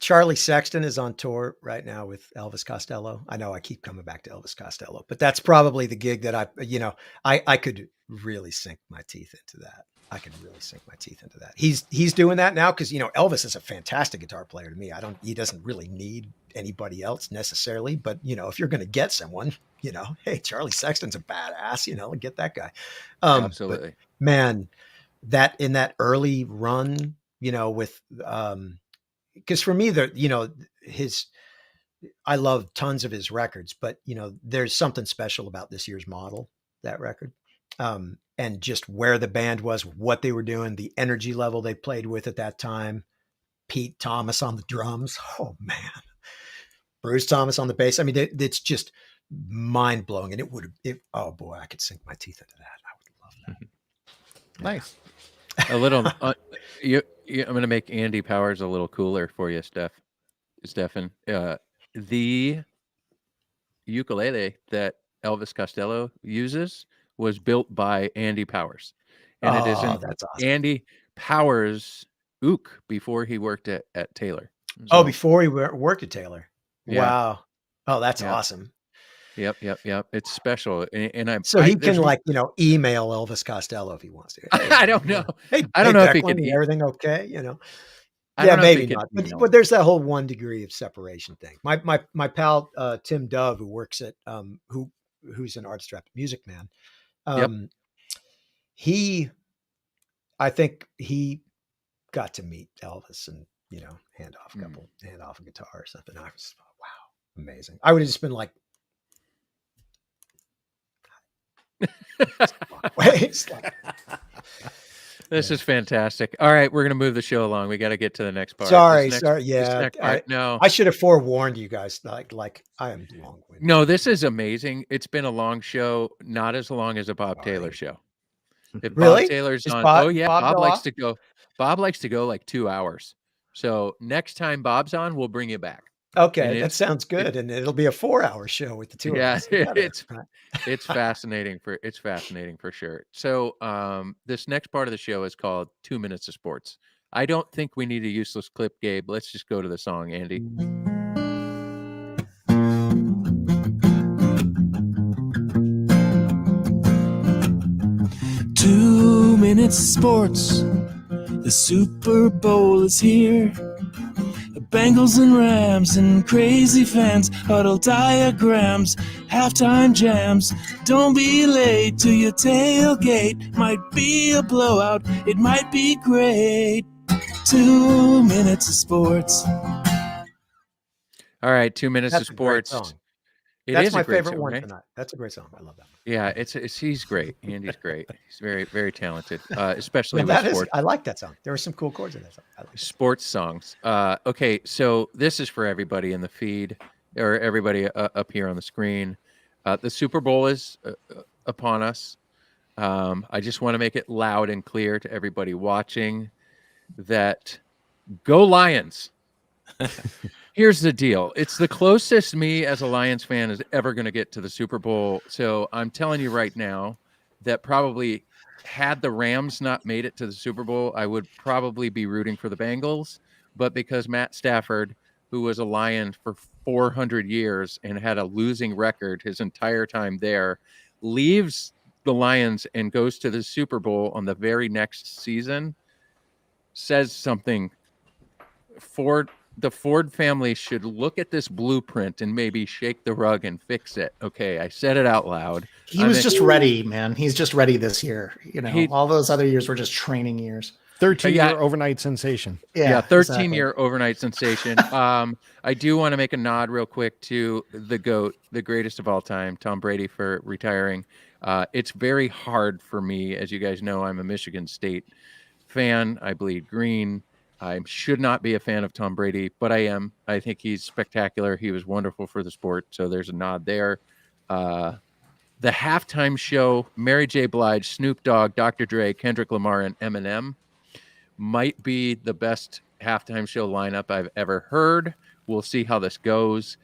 Charlie Sexton is on tour right now with Elvis Costello. I know I keep coming back to Elvis Costello, but that's probably the gig that I could really sink my teeth into that. He's doing that now because, Elvis is a fantastic guitar player to me. He doesn't really need anybody else necessarily, but if you're going to get someone, hey, Charlie Sexton's a badass, get that guy. Absolutely. But, man, that in that early run, with, because for me, I love tons of his records, but there's something special about this year's model, that record. And just where the band was, what they were doing, the energy level they played with at that time. Pete Thomas on the drums. Oh man. Bruce Thomas on the bass. I mean, it's just mind blowing. And oh boy, I could sink my teeth into that. I would love that. Nice. A little, I'm going to make Andy Powers a little cooler for you, Stefan. The ukulele that Elvis Costello uses was built by Andy Powers, and it is that's awesome. Andy Powers' ook before he worked at Taylor. So, before he worked at Taylor. Yeah. Wow. Oh, that's awesome. Yep. It's special, and he can email Elvis Costello if he wants to. I don't know. Hey, I don't know Beck, if he can. Everything okay? I Yeah, don't know if they maybe could, not. you But, know. but there's that whole 1 degree of separation thing. My pal Tim Dove, who works at who's an artist rep, Music Man. Yep. He, I think he got to meet Elvis and hand off a guitar or something. I was wow, amazing. I would have just been like, it's like This is fantastic. All right, we're gonna move the show along. We got to get to the next part. sorry, This yeah. next part, no, I should have forewarned you guys. Like I am long-winded. no, this is amazing. It's been a long show, not as long as a Bob Taylor show. If Really? Bob Taylor's Is on, Bob- oh yeah, Bob Bob go likes off? to go. Bob likes to go like 2 hours. So next time Bob's on, we'll bring you back. Okay, And that sounds good, and it'll be a 4-hour show with the two of Yeah, us together. it's fascinating for sure. So this next part of the show is called 2 Minutes of Sports. I don't think we need a useless clip, Gabe. Let's just go to the song, Andy. Two minutes of sports. The Super Bowl is here. The Bengals and Rams and crazy fans, huddle diagrams, halftime jams. Don't be late to your tailgate. Might be a blowout, it might be great. 2 minutes of sports. All right, 2 minutes That's of a great sports. song. It That's is my a great favorite song, one right? tonight. That's a great song. I love that one. Yeah, it's he's great. Andy's great. He's very, very talented, especially Well, with sports. I like that song. There were some cool chords in that song. I like it. Sports songs. Okay, so this is for everybody in the feed or everybody up here on the screen. The Super Bowl is upon us. I just want to make it loud and clear to everybody watching that go Lions. Here's the deal. It's the closest me as a Lions fan is ever going to get to the Super Bowl. So I'm telling you right now that probably had the Rams not made it to the Super Bowl, I would probably be rooting for the Bengals. But because Matt Stafford, who was a Lion for 400 years and had a losing record his entire time there, leaves the Lions and goes to the Super Bowl on the very next season, says something. The Ford family should look at this blueprint and maybe shake the rug and fix it. Okay, I said it out loud. He was just ready, man. He's just ready this year. All those other years were just training years. 13-year overnight sensation. Yeah, 13-year overnight sensation. I do want to make a nod real quick to the GOAT, the greatest of all time, Tom Brady, for retiring. It's very hard for me. As you guys know, I'm a Michigan State fan. I bleed green. I should not be a fan of Tom Brady, but I am. I think he's spectacular. He was wonderful for the sport. So there's a nod there. The halftime show, Mary J. Blige, Snoop Dogg, Dr. Dre, Kendrick Lamar, and Eminem might be the best halftime show lineup I've ever heard. We'll see how this goes.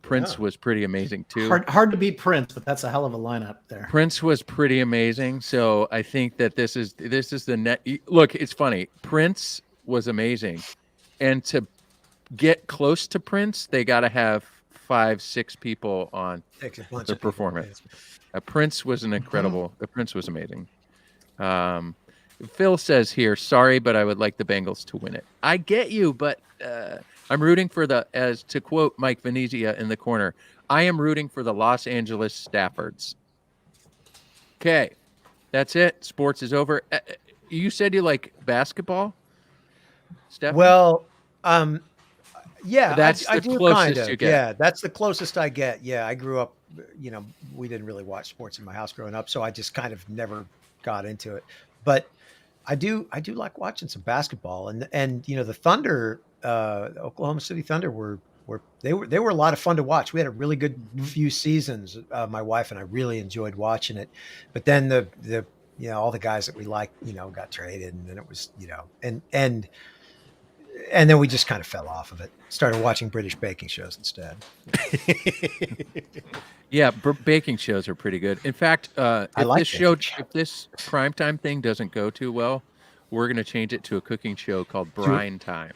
Prince was pretty amazing too. Hard to beat Prince, but that's a hell of a lineup there. Prince was pretty amazing. So I think that this is the net. Look, it's funny. Prince was amazing, and to get close to Prince, they got to have 5-6 people on the performance. Prince was an incredible. Prince was amazing. Phil says here, sorry, but I would like the Bengals to win it. I get you, but I'm rooting for as to quote Mike Venezia in the corner, I am rooting for the Los Angeles Staffords. Okay, that's it. Sports is over. You said you like basketball, Stefan? Well, yeah, that's I the do closest kind of. you get. Yeah, that's the closest I get. Yeah, I grew up. We didn't really watch sports in my house growing up, so I just kind of never got into it. But I do like watching some basketball, and the Thunder, Oklahoma City Thunder were a lot of fun to watch. We had a really good few seasons. My wife and I really enjoyed watching it, but then the all the guys that we liked, got traded, and then it was and then we just kind of fell off of it. Started watching British baking shows instead. Yeah, baking shows are pretty good. In fact, if this primetime thing doesn't go too well, we're going to change it to a cooking show called Brine Time.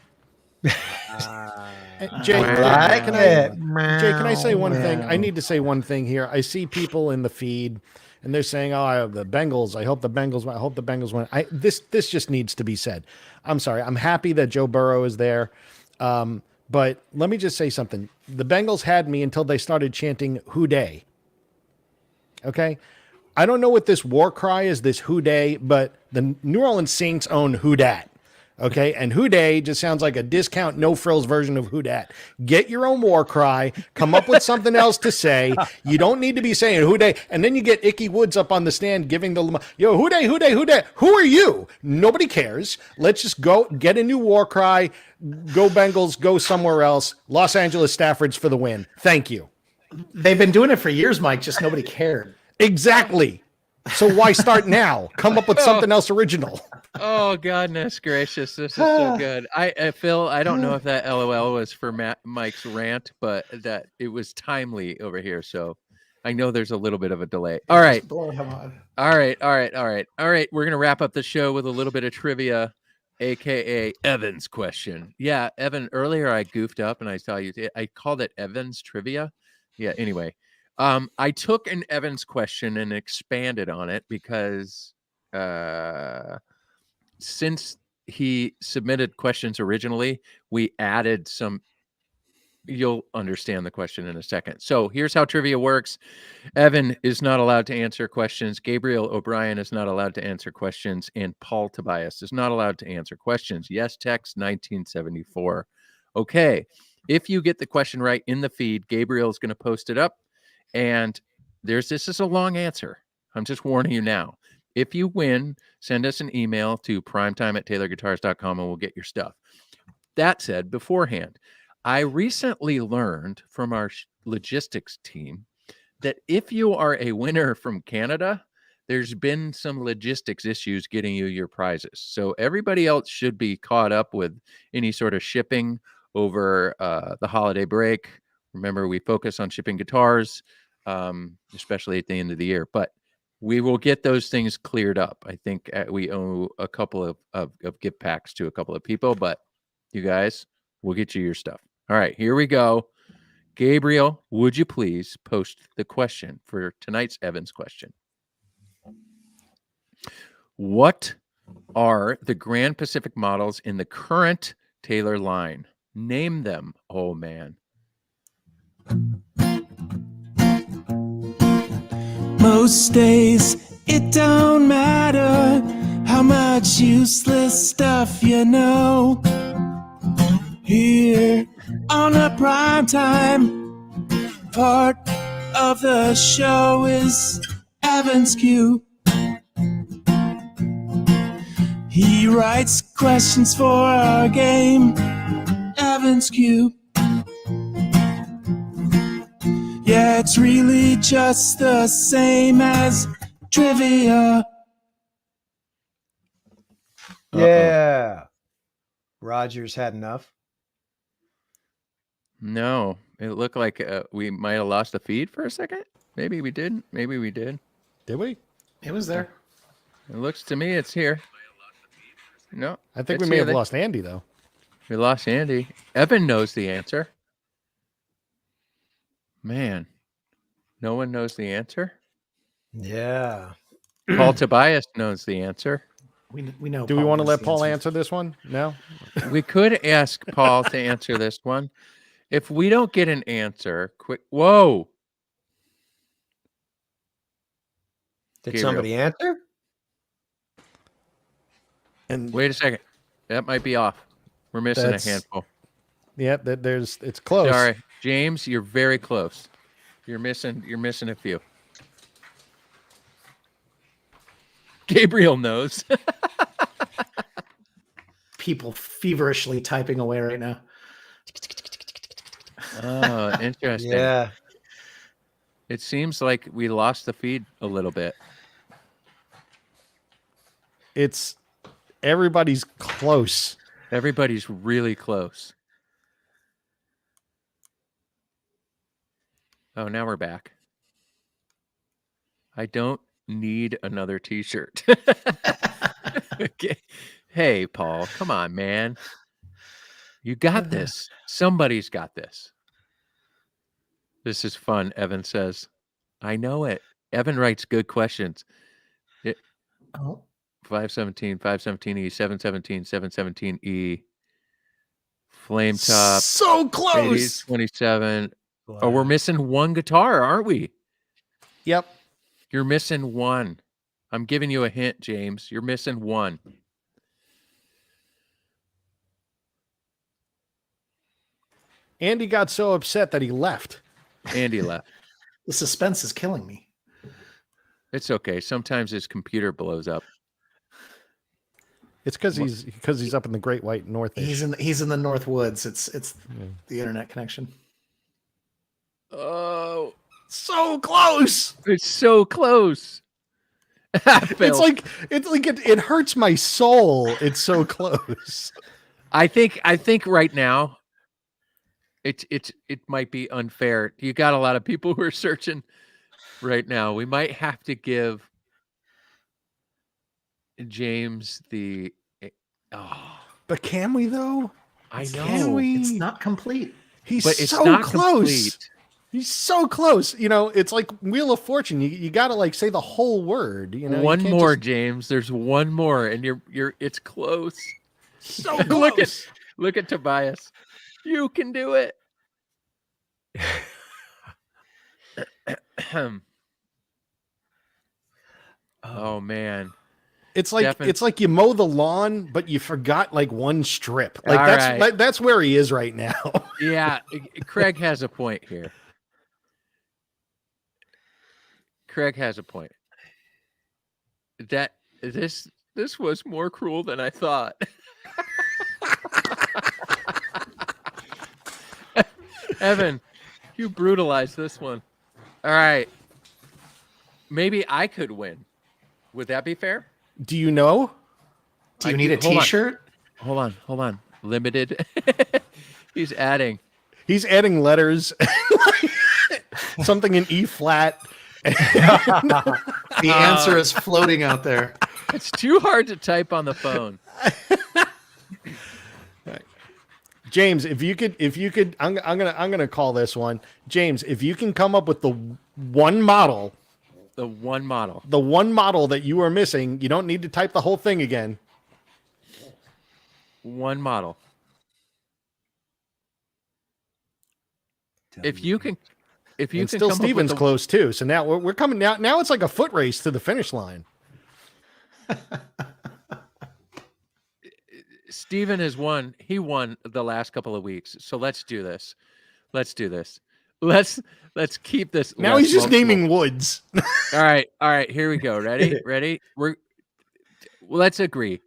Jay, like can it. I say one thing? I need to say one thing here. I see people in the feed and they're saying, "Oh, the Bengals. I hope the Bengals win. I hope the Bengals win." This just needs to be said. I'm sorry. I'm happy that Joe Burrow is there. But let me just say something. The Bengals had me until they started chanting "Who Dey." Okay? I don't know what this war cry is, this "Who Dey," but the New Orleans Saints own "Who Dat." Okay, and "Who Dey" just sounds like a discount, no frills version of "Who Dat." Get your own war cry. Come up with something else to say. You don't need to be saying "Who Dey," and then you get Icky Woods up on the stand giving the "Who Dey, Who Dey, Who Dey." Who are you? Nobody cares. Let's just go get a new war cry. Go Bengals. Go somewhere else. Los Angeles Staffords for the win. Thank you. They've been doing it for years, Mike. Just nobody cared. Exactly. So why start now? Come up with something else original. Oh, goodness gracious. This is so good. Phil, I don't know if that LOL was for Mike's rant, but that it was timely over here. So I know there's a little bit of a delay. All right. All right. We're going to wrap up the show with a little bit of trivia, AKA Evan's question. Yeah, Evan, earlier I goofed up and I saw you. I called it Evan's trivia. Yeah, anyway. I took an Evans question and expanded on it because since he submitted questions originally, we added some. You'll understand the question in a second. So here's how trivia works. Evan is not allowed to answer questions. Gabriel O'Brien is not allowed to answer questions. And Paul Tobias is not allowed to answer questions. Yes, text 1974. Okay. If you get the question right in the feed, Gabriel is going to post it up. And this is a long answer. I'm just warning you now. If you win, send us an email to primetime@taylorguitars.com and we'll get your stuff. That said, beforehand, I recently learned from our logistics team that if you are a winner from Canada, there's been some logistics issues getting you your prizes. So everybody else should be caught up with any sort of shipping over the holiday break. Remember, we focus on shipping guitars, especially at the end of the year. But we will get those things cleared up. I think we owe a couple of gift packs to a couple of people, but you guys, we'll get you your stuff. All right, here we go. Gabriel, would you please post the question for tonight's Evans question? What are the Grand Pacific models in the current Taylor line? Name them, oh man. Most days it don't matter how much useless stuff you know. Here on the Primetime part of the show is Evan's Q. He writes questions for our game, Evan's Q. Yeah, it's really just the same as trivia. Yeah. Rogers had enough. No, it looked like we might have lost the feed for a second. Maybe we didn't. Maybe we did. Did we? It was there. It looks to me it's here. No, I think we may have lost Andy, though. We lost Andy. Evan knows the answer. Man, no one knows the answer. Yeah. Paul Tobias knows the answer. We know. Do we want to let Paul answer this one? No? We could ask Paul to answer this one. If we don't get an answer, quick. Whoa. Did Gabriel. somebody answer? And wait a second. That might be off. We're missing a handful. Yeah, it's close. Sorry, James, you're very close. You're missing a few. Gabriel knows. People feverishly typing away right now. Oh, interesting. Yeah. It seems like we lost the feed a little bit. It's everybody's close. Everybody's really close. Oh, now we're back. I don't need another t-shirt. Okay. Hey, Paul, come on, man. You got this. Somebody's got this. This is fun, Evan says. I know it. Evan writes good questions. Oh, 517, 517E, 717, 717E. Flame top. So close. 27. Oh, we're missing one guitar, aren't we? Yep. You're missing one. I'm giving you a hint, James. You're missing one. Andy got so upset that he left. Andy left. the suspense is killing me. It's okay. Sometimes his computer blows up. It's because he's up in the Great White North. He's in the North Woods. It's the internet connection. Oh, so close. It's so close. It's like it hurts my soul. It's so close. I think right now it might be unfair. You got a lot of people who are searching right now. We might have to give James the But can we though? I know. Can we? It's not complete. He's But it's so not close. complete. He's so close. You know, it's like Wheel of Fortune. You got to like say the whole word. You know, One you can't more, just- James. There's one more, and you're it's close. So close. Look at Tobias. You can do it. Oh man. It's like Stefan. it's like you mow the lawn, but you forgot like one strip. Like All that's right. that's where he is right now. Yeah, Craig has a point here. Craig has a point. That this was more cruel than I thought. Evan, you brutalized this one. All right. Maybe I could win. Would that be fair? Do you know? Do you need a hold on. T-shirt? Hold on. Limited. He's adding. He's adding letters, something in E flat. The answer is floating out there. It's too hard to type on the phone. James, if you could, I'm gonna call this one. James, if you can come up with the one model that you are missing, you don't need to type the whole thing again. One model. If you can And come still, up Steven's with close too. So now we're coming now. Now it's like a foot race to the finish line. Steven has won. He won the last couple of weeks. So let's do this. Let's Let's keep this. Now he's just naming woods. All right. Here we go. Ready? Let's agree.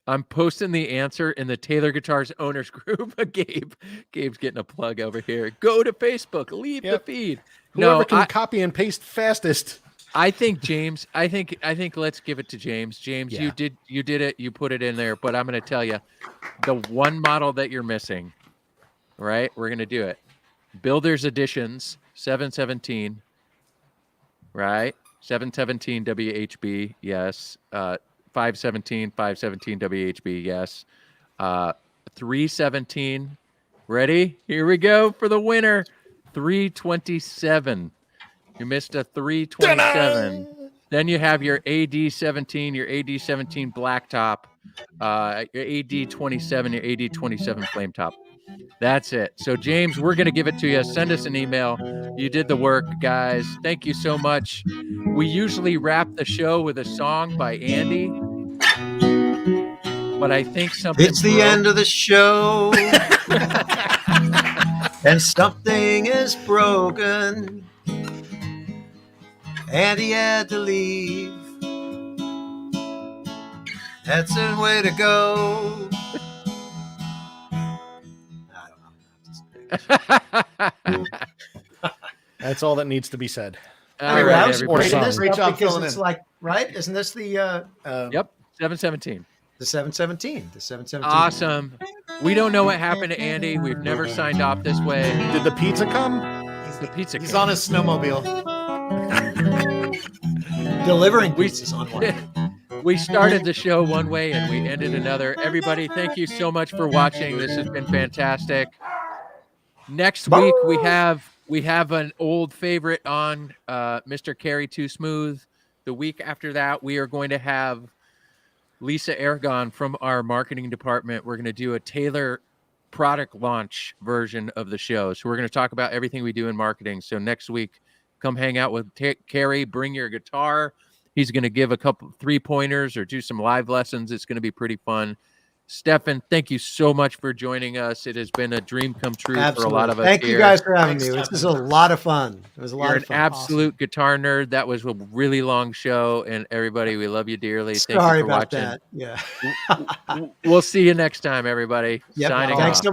I'm posting the answer in the Taylor Guitars owners group. Gabe's getting a plug over here. Go to Facebook. Leave the feed. Whoever can copy and paste fastest. I think James. I think let's give it to James. James, Yeah. you did it. You put it in there. But I'm going to tell you, the one model that you're missing. Right? We're going to do it. Builder's Editions 717. Right? 717 WHB. Yes. 517 WHB. Yes. 317. Ready? Here we go for the winner. 327. You missed a 327. Then you have your AD17, your AD17 blacktop, your AD27, your AD27 flame top. That's it. So, James, we're going to give it to you. Send us an email. You did the work, guys. Thank you so much. We usually wrap the show with a song by Andy, but I think something. It's the end of the show, and something is broken. Andy had to leave. That's the way to go. That's all that needs to be said. All I mean, right, that was everybody. great in this Great stuff job because filling it's in. like, right? Isn't this the Yep, 717. the 717? The 717. Awesome. We don't know what happened to Andy. We've never signed off this way. Did the pizza come? The pizza. He's came. on his snowmobile. Delivering We- pizzas on one. We started the show one way and we ended another. Everybody, thank you so much for watching. This has been fantastic. Next week we have an old favorite on, Mr. Carey Too Smooth. The week after that, we are going to have Lisa Aragon from our marketing department. We're going to do a Taylor product launch version of the show. So we're going to talk about everything we do in marketing. So next week, come hang out with Carey. Bring your guitar. He's going to give a couple 3-pointers or do some live lessons. It's going to be pretty fun. Stefan, thank you so much for joining us. It has been a dream come true for a lot of us. Thank here. you guys for having Thanks, me. This Stefan. was a lot of fun. It was a lot You're of an fun. absolute guitar nerd. That was a really long show, and everybody, we love you dearly. Thank Sorry you for about watching. that. Yeah. We'll see you next time, everybody. Yep. Signing Thanks off. so